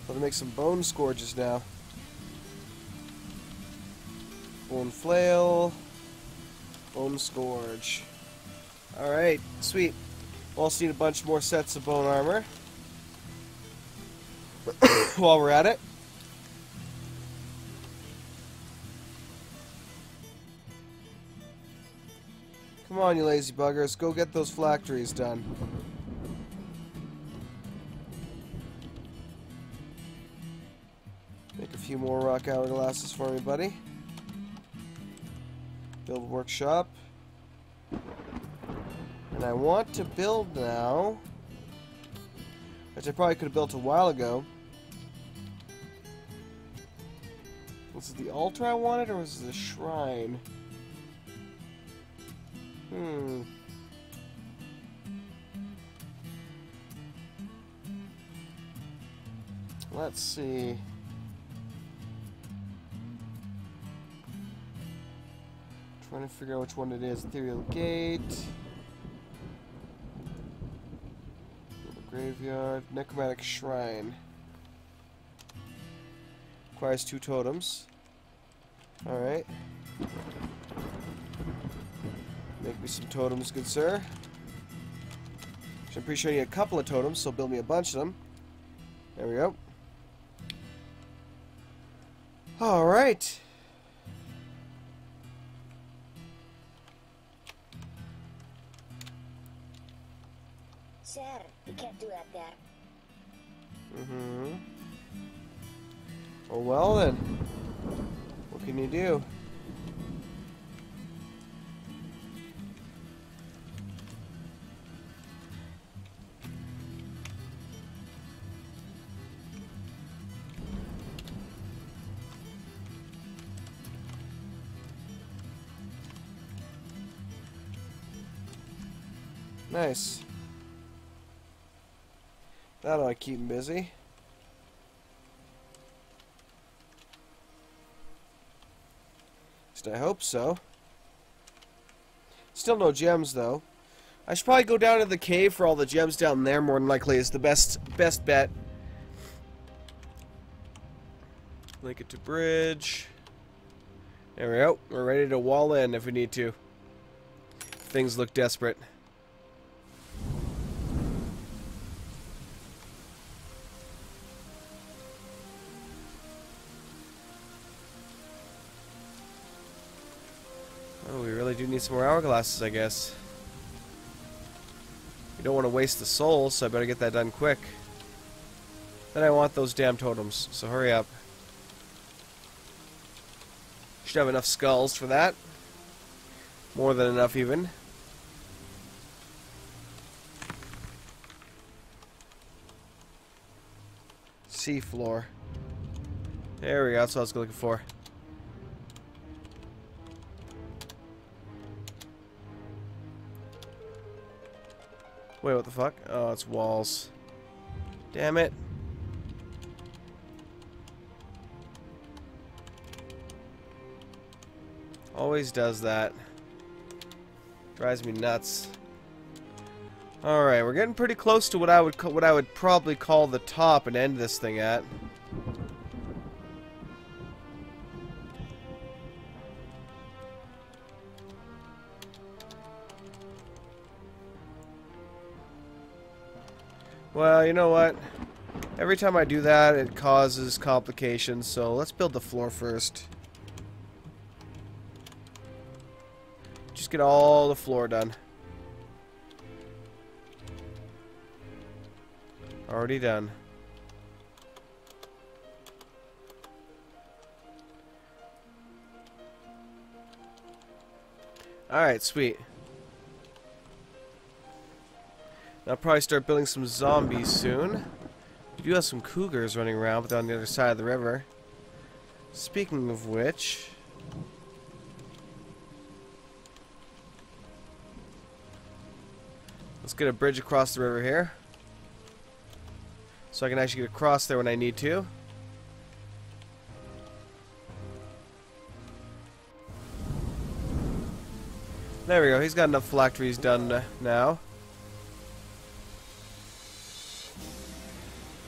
Let me make some Bone Scourges now. Bone Flail. Bone Scourge. Alright, sweet. We'll also need a bunch more sets of bone armor. While we're at it. Come on, you lazy buggers. Go get those phylacteries done. Make a few more rock hourglasses for me, buddy. Build a workshop. And I want to build now, which I probably could have built a while ago. Was it the altar I wanted, or was it the shrine? Let's see. Trying to figure out which one it is. Ethereal Gate. Graveyard. Necromantic Shrine. Requires 2 totems. Alright. Make me some totems, good sir. I'm pretty sure I need a couple of totems, so build me a bunch of them. There we go. Alright. Sir, you can't do that there. Oh, well then. What can you do? Nice. That ought to keep him busy. At least I hope so. Still no gems, though. I should probably go down to the cave for all the gems down there, more than likely, is the best bet. Link it to bridge. There we go. We're ready to wall in if we need to. Things look desperate. Oh, we really do need some more hourglasses, I guess. We don't want to waste the souls, so I better get that done quick. Then I want those damn totems, so hurry up. Should have enough skulls for that. More than enough, even. Sea floor. There we go, that's what I was looking for. Wait, what the fuck? Oh, it's walls. Damn it. Always does that. Drives me nuts. Alright, we're getting pretty close to what I would probably call the top and end this thing at. Well, you know what? Every time I do that, it causes complications, so let's build the floor first. Just get all the floor done. Already done. Alright, sweet. I'll probably start building some zombies soon. We do have some cougars running around, but they're on the other side of the river. Speaking of which... Let's get a bridge across the river here. So I can actually get across there when I need to. There we go. He's got enough phylacteries done now.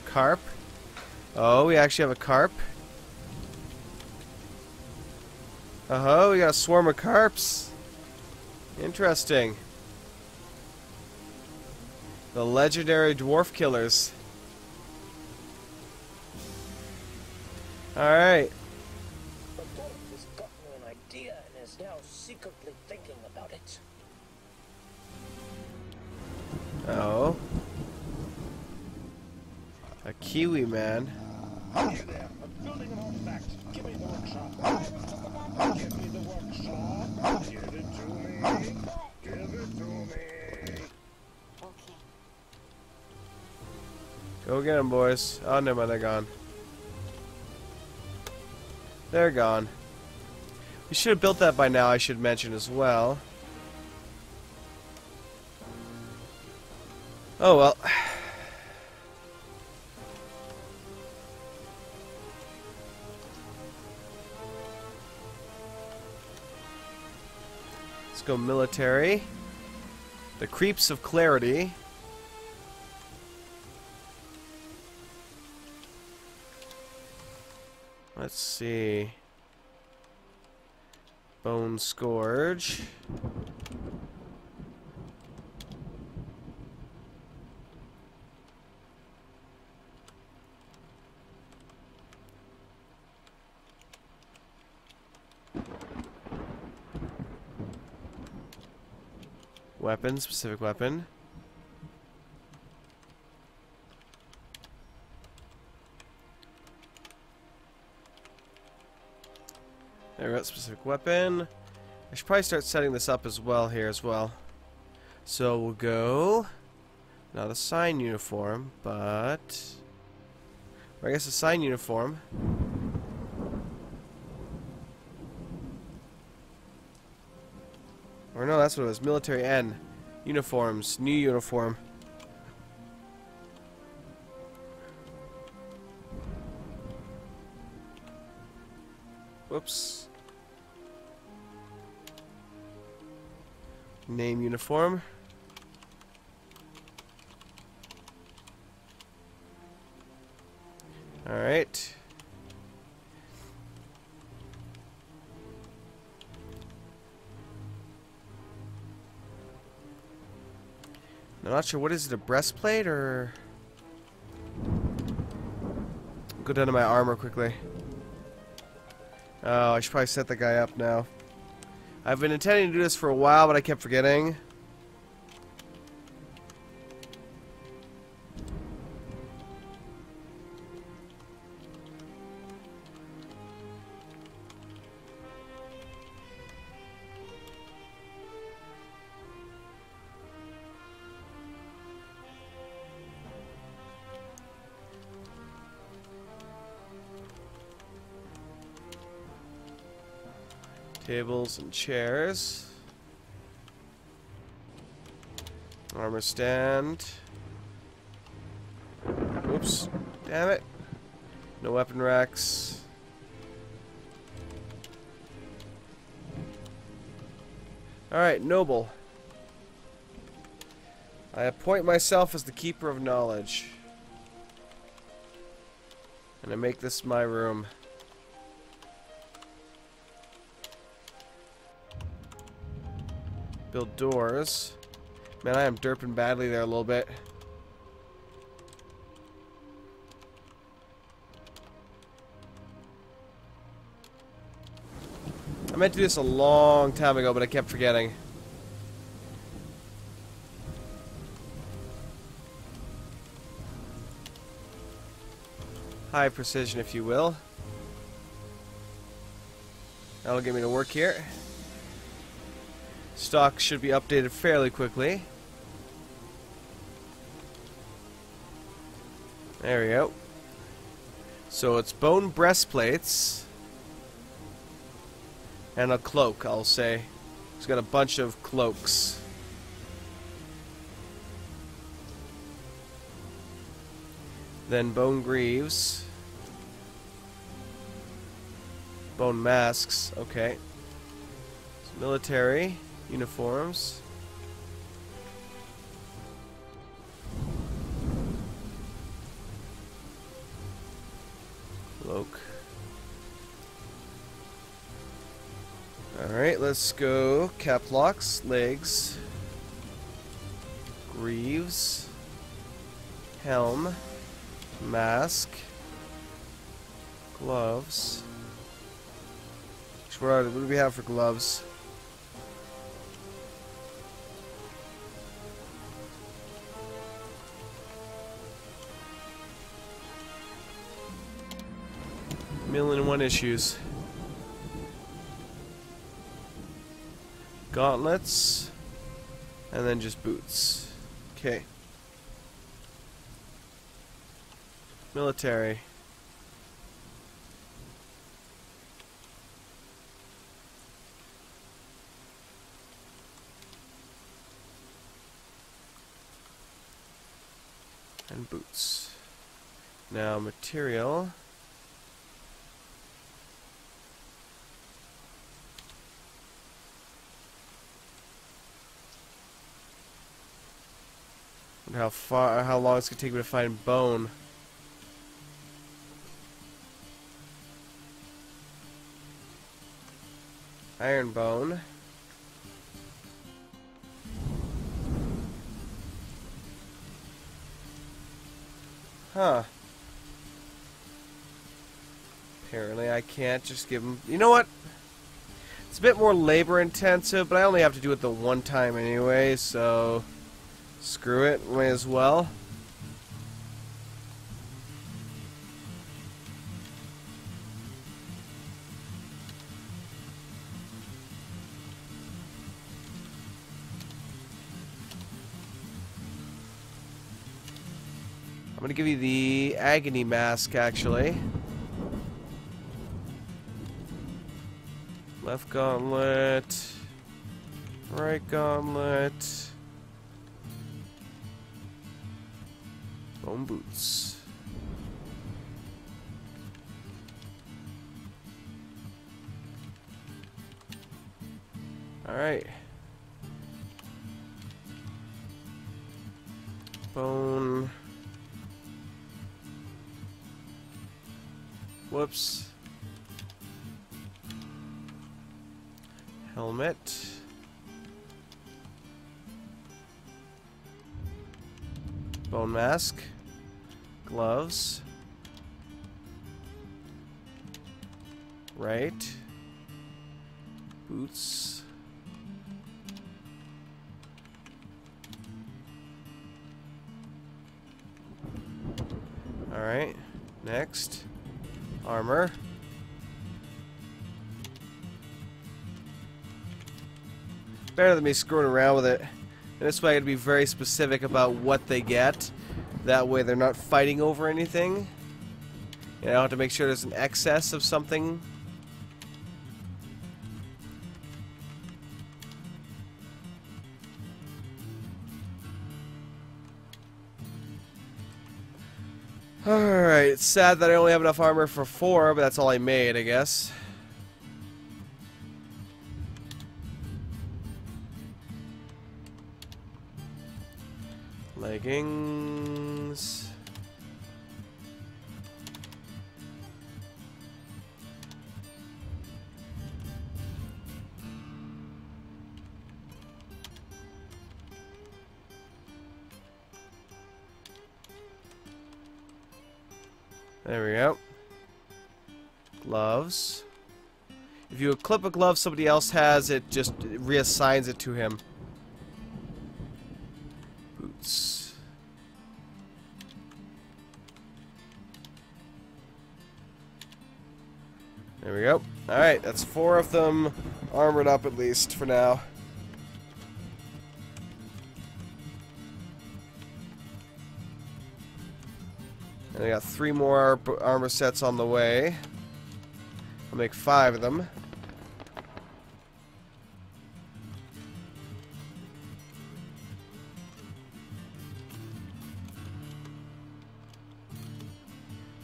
Carp. Oh, we actually have a carp. Uh-huh, we got a swarm of carps. Interesting. The legendary dwarf killers. Alright. The dwarf has gotten an idea and is now secretly thinking about it. Oh. A Kiwi man. Hey there, I'm building an artifact. Give me the workshop. Give me the workshop. Give it to me. Give it to me. Okay. Go get them, boys. Oh, never mind, they're gone. They're gone. We should have built that by now, I should mention as well. Oh well. Let's go military. The Creeps of Clarity. Let's see. Bone Scourge. Weapon, specific weapon. There we go, specific weapon. I should probably start setting this up as well here as well. So we'll go, not a sign uniform, but, or I guess a sign uniform. Or no, that's what it was, military N. Uniforms, new uniform. Whoops. Name uniform. Alright. I'm not sure, what is it, a breastplate or... Go down to my armor quickly. Oh, I should probably set the guy up now. I've been intending to do this for a while, but I kept forgetting. Tables and chairs. Armor stand. Oops. Damn it. No weapon racks. Alright, noble. I appoint myself as the keeper of knowledge. And I make this my room. Build doors. Man, I am derping badly there a little bit. I meant to do this a long time ago, but I kept forgetting. High precision, if you will. That'll get me to work here. Stock should be updated fairly quickly. There we go. So it's bone breastplates and a cloak, I'll say. He's got a bunch of cloaks. Then bone greaves. Bone masks. Okay. So military uniforms. Cloak. Alright, let's go. Cap locks, legs, greaves, helm, mask, gloves. What do we have for gloves? Million and one issues. Gauntlets. And then just boots. Okay. Military. And boots. Now material. And how long it's gonna take me to find bone. Iron bone. Huh. Apparently I can't just give them... You know what? It's a bit more labor intensive, but I only have to do it the one time anyway, so... Screw it, may as well. I'm gonna give you the agony mask, actually. Left gauntlet. Right gauntlet. Bone boots. Alright. Bone. Whoops. Helmet. Bone mask. Gloves. Right. Boots. Alright. Next. Armor. Better than me screwing around with it. And this way I can be very specific about what they get. That way they're not fighting over anything. And I don't have to make sure there's an excess of something. Alright, it's sad that I only have enough armor for 4, but that's all I made, I guess. Leggings. There we go. Gloves. If you clip a glove somebody else has, it just reassigns it to him. Boots. There we go. Alright, that's 4 of them armored up at least for now. And I got 3 more armor sets on the way. I'll make 5 of them.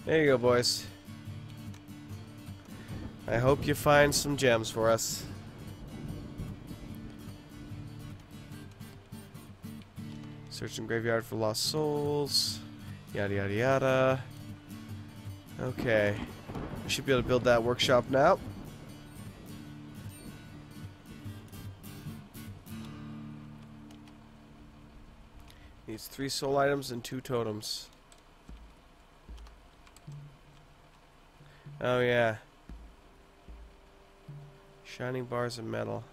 There you go, boys. I hope you find some gems for us. Searching graveyard for lost souls. Yada yada yada. Okay. I should be able to build that workshop now. Needs 3 soul items and 2 totems. Oh yeah. Shining bars of metal.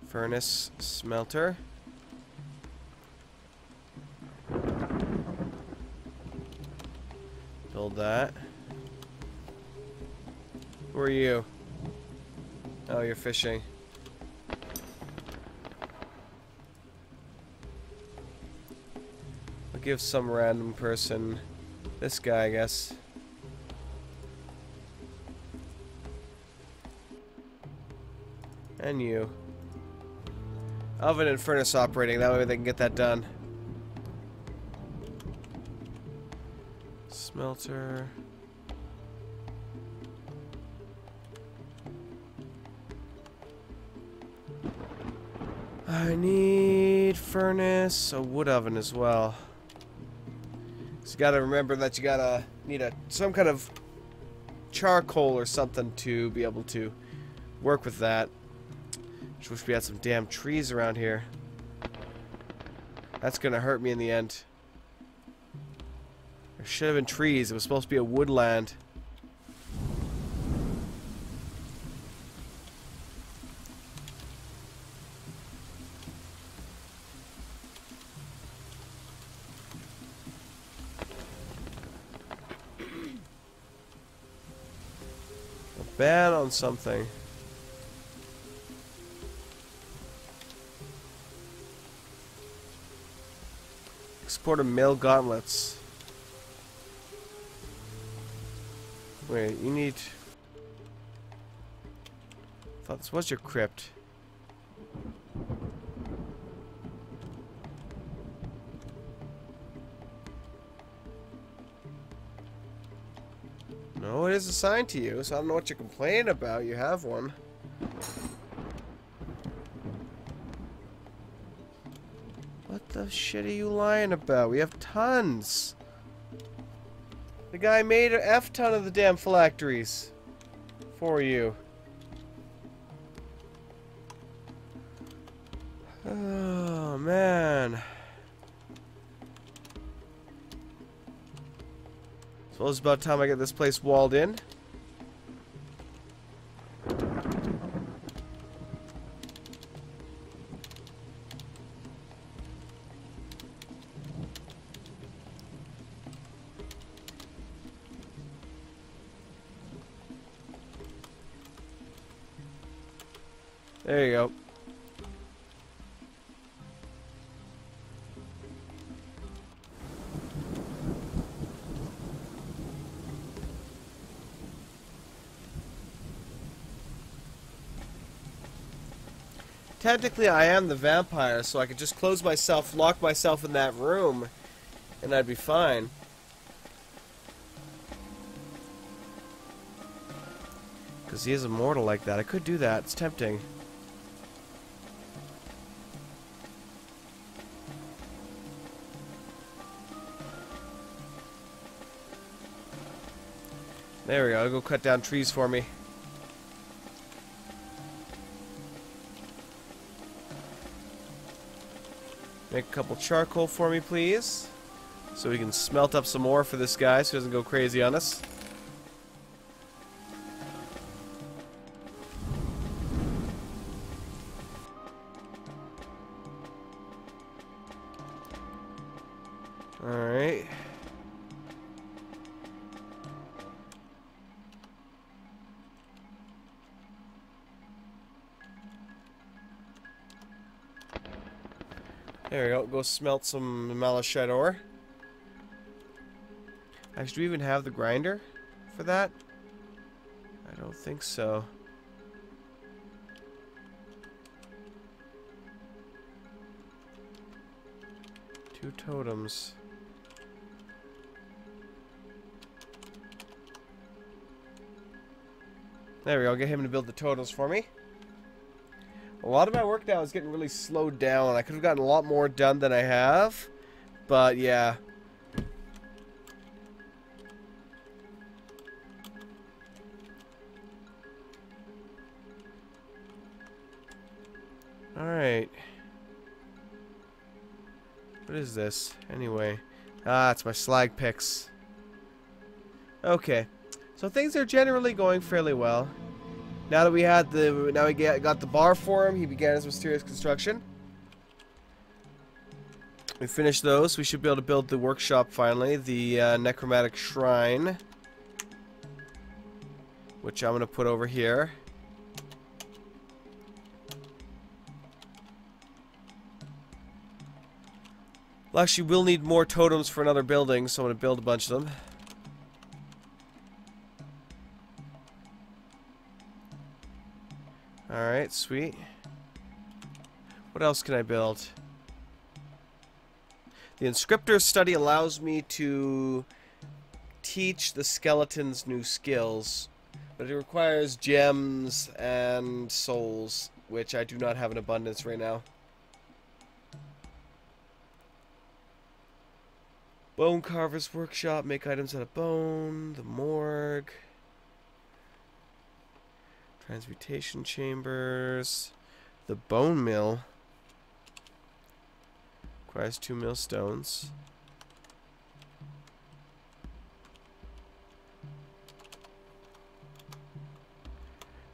Furnace, smelter. Build that. Who are you? Oh, you're fishing. I'll give some random person this guy, I guess. And you. Oven and furnace operating, that way they can get that done. Smelter. I need furnace, a wood oven as well. So you gotta remember that you gotta need some kind of charcoal or something to be able to work with that. Just wish we had some damn trees around here. That's gonna hurt me in the end. There should have been trees. It was supposed to be a woodland. A ban on something. Export of mail gauntlets. Wait, you need... I thought this was your crypt. No, it is assigned to you, so I don't know what you're complaining about. You have one. What the shit are you lying about? We have tons. The guy made an F-ton of the damn phylacteries for you. Oh, man. Suppose it's about time I get this place walled in. There you go. Technically, I am the vampire, so I could just close myself, lock myself in that room, and I'd be fine. Because he is immortal like that. I could do that. It's tempting. There we go. I'll go cut down trees for me. Make a couple charcoal for me, please. So we can smelt up some more for this guy so he doesn't go crazy on us. Alright. There we go. Go smelt some malachite ore. Actually, do we even have the grinder for that? I don't think so. Two totems. There we go. Get him to build the totems for me. A lot of my work now is getting really slowed down. I could have gotten a lot more done than I have. But, yeah. Alright. What is this? Anyway. Ah, it's my slag picks. Okay. So things are generally going fairly well. Now that we had got the bar for him, he began his mysterious construction. We finished those. We should be able to build the workshop finally. The Necromantic shrine. Which I'm going to put over here. Well, actually, we'll need more totems for another building, so I'm going to build a bunch of them. Alright, sweet. What else can I build? The Inscriptor's Study allows me to teach the skeletons new skills, but it requires gems and souls, which I do not have in abundance right now. Bone Carver's Workshop, make items out of bone, the morgue, transmutation chambers, the bone mill, requires 2 millstones.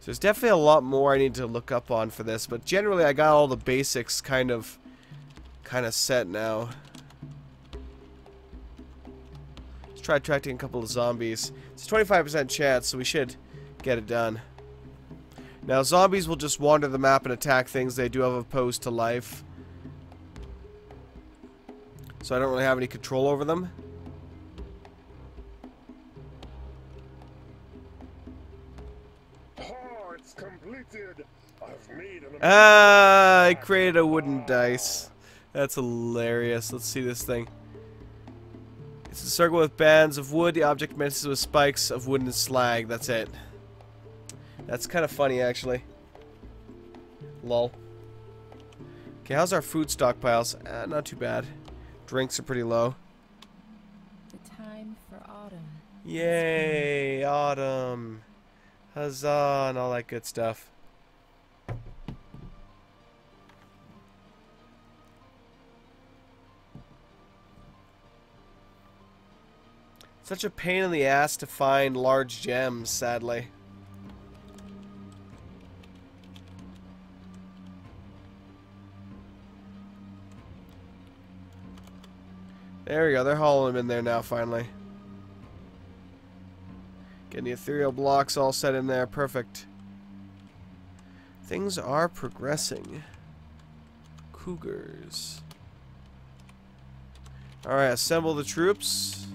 So there's definitely a lot more I need to look up on for this, but generally I got all the basics kind of set now. Try attracting a couple of zombies. It's a 25% chance, so we should get it done. Now, zombies will just wander the map and attack things they do have opposed to life. So I don't really have any control over them. Oh, it's completed. I've made an I created a wooden dice. That's hilarious. Let's see this thing. It's a circle with bands of wood. The object messes with spikes of wood and slag. That's it. That's kind of funny, actually. Lol. Okay, how's our food stockpiles? Not too bad. Drinks are pretty low. The time for autumn. Yay, autumn. Huzzah, and all that good stuff. Such a pain in the ass to find large gems, sadly. There we go, they're hauling them in there now, finally. Getting the ethereal blocks all set in there, perfect. Things are progressing. Cougars. Alright, assemble the troops.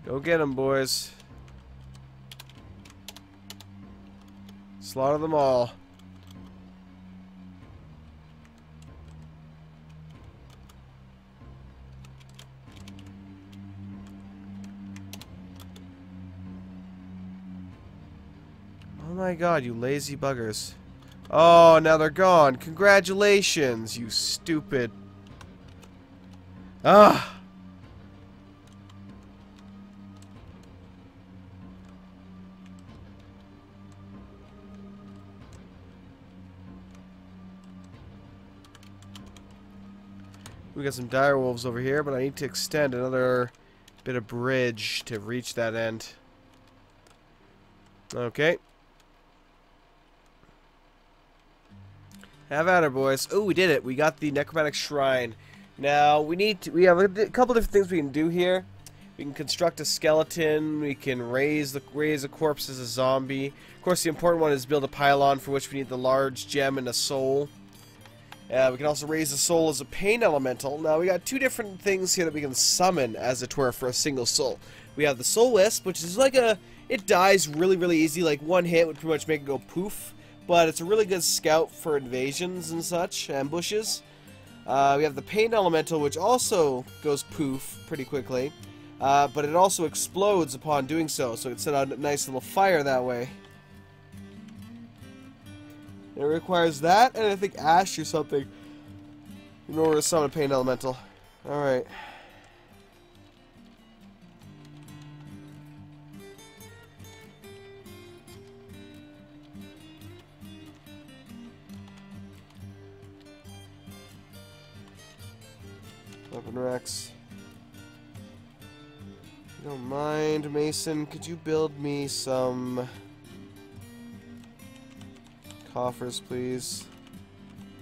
Go get them, boys. Slaughter them all. Oh my god, you lazy buggers. Oh, now they're gone. Congratulations, you stupid. Ah! We got some direwolves over here, but I need to extend another bit of bridge to reach that end. Okay. Have at her, boys. Oh, we did it. We got the Necromantic Shrine. Now, we have a couple different things we can do here. We can construct a skeleton. We can raise a corpse as a zombie. Of course, the important one is build a pylon, for which we need the large gem and a soul. We can also raise the soul as a pain elemental. Now, we got two different things here that we can summon, as it were, for a single soul. We have the Soul Wisp, which is like it dies really, really easy. Like, one hit would pretty much make it go poof. But it's a really good scout for invasions and such, ambushes. We have the Pain Elemental, which also goes poof pretty quickly. but it also explodes upon doing so, so it set out a nice little fire that way. It requires that, and I think ash or something, in order to summon a Pain Elemental. Alright. Weapon Rex. If you don't mind, Mason, could you build me some coffers, please?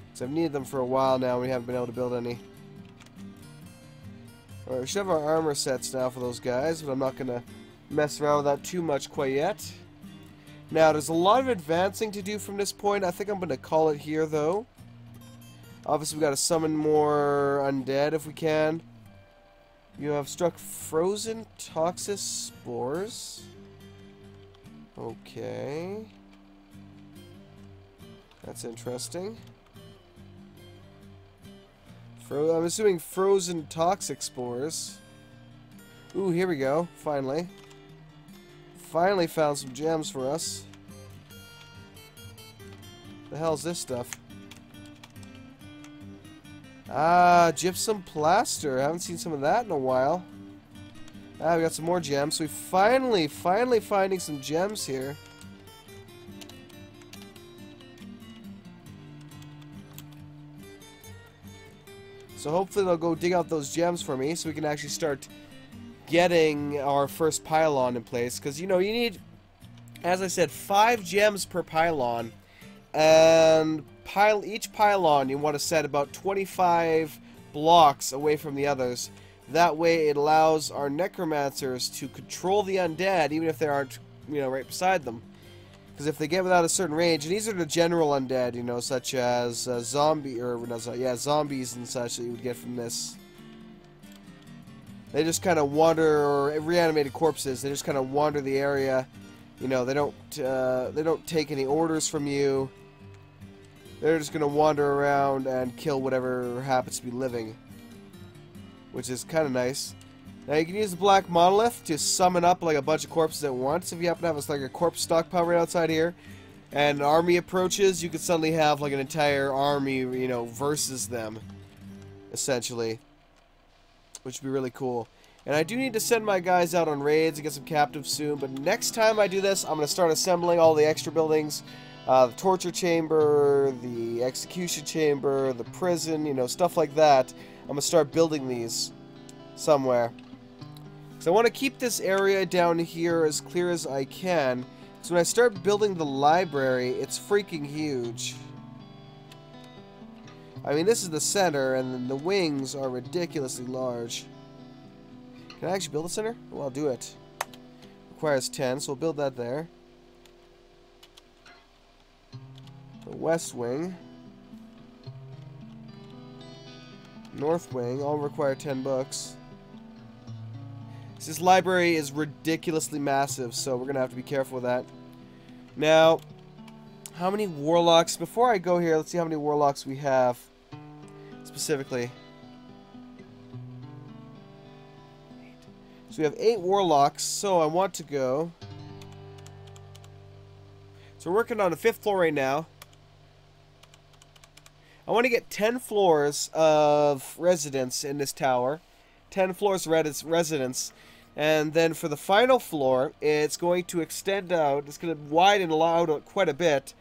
Because I've needed them for a while now, and we haven't been able to build any. Alright, we should have our armor sets now for those guys, but I'm not going to mess around with that too much quite yet. Now, there's a lot of advancing to do from this point. I think I'm going to call it here, though. Obviously, we got to summon more undead if we can. You have struck frozen toxic spores. Okay. That's interesting. I'm assuming frozen toxic spores. Ooh, here we go. Finally. Finally found some gems for us. The hell's this stuff? Ah, gypsum plaster. I haven't seen some of that in a while. Ah, we got some more gems. So we finally finding some gems here. So hopefully they'll go dig out those gems for me so we can actually start getting our first pylon in place. Because, you know, you need, as I said, 5 gems per pylon. And each pylon you want to set about 25 blocks away from the others. That way it allows our necromancers to control the undead even if they aren't, you know, right beside them. Because if they get without a certain range, and these are the general undead, you know, such as zombies and such that you would get from this. They just kind of wander, or reanimated corpses. They just kind of wander the area. You know, they don't take any orders from you. They're just gonna wander around and kill whatever happens to be living, which is kind of nice. Now you can use the black monolith to summon up like a bunch of corpses at once. If you happen to have like a corpse stockpile right outside here, and an army approaches, you could suddenly have like an entire army, you know, versus them, essentially, which would be really cool. And I do need to send my guys out on raids and get some captives soon. But next time I do this, I'm gonna start assembling all the extra buildings, the torture chamber, the execution chamber, the prison, you know, stuff like that. I'm gonna start building these somewhere. So I want to keep this area down here as clear as I can. So when I start building the library, it's freaking huge. I mean, this is the center, and then the wings are ridiculously large. Can I actually build a center? Well, I'll do it. Requires 10, so we'll build that there. The west wing. North wing, all require 10 books. This library is ridiculously massive, so we're going to have to be careful with that. Now, how many warlocks? Before I go here, let's see how many warlocks we have specifically. So we have 8 warlocks, so I want to go. So we're working on the 5th floor right now. I want to get 10 floors of residence in this tower. 10 floors of residence. And then for the final floor, it's going to extend out. It's going to widen out quite a bit.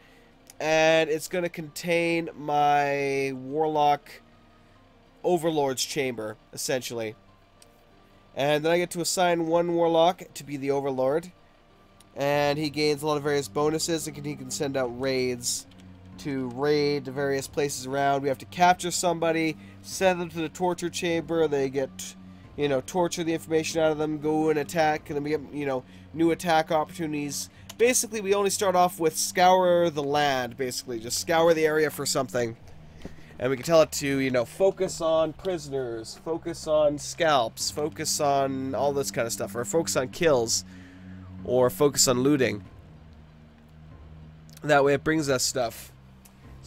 And it's going to contain my Warlock Overlord's chamber, essentially. And then I get to assign one Warlock to be the Overlord. And he gains a lot of various bonuses, and he can send out raids to raid the various places around. We have to capture somebody, send them to the torture chamber. They get, you know, torture the information out of them, go and attack, and then we get, you know, new attack opportunities. Basically, we only start off with scour the land, basically. Just scour the area for something. And we can tell it to, you know, focus on prisoners, focus on scalps, focus on all this kind of stuff, or focus on kills, or focus on looting. That way it brings us stuff.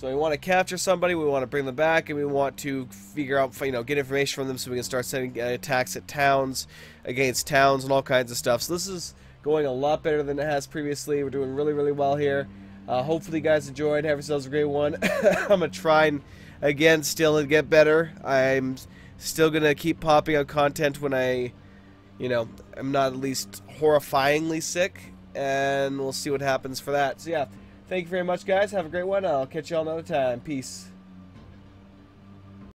So we want to capture somebody, we want to bring them back, and we want to figure out, get information from them so we can start sending attacks at towns, against towns, and all kinds of stuff. So this is going a lot better than it has previously. We're doing really, really well here. Hopefully you guys enjoyed. Have yourselves a great one. I'm going to try and, again, still get better. I'm still going to keep popping out content when I'm not at least horrifyingly sick, and we'll see what happens for that. So yeah, thank you very much, guys. Have a great one. I'll catch you all another time. Peace.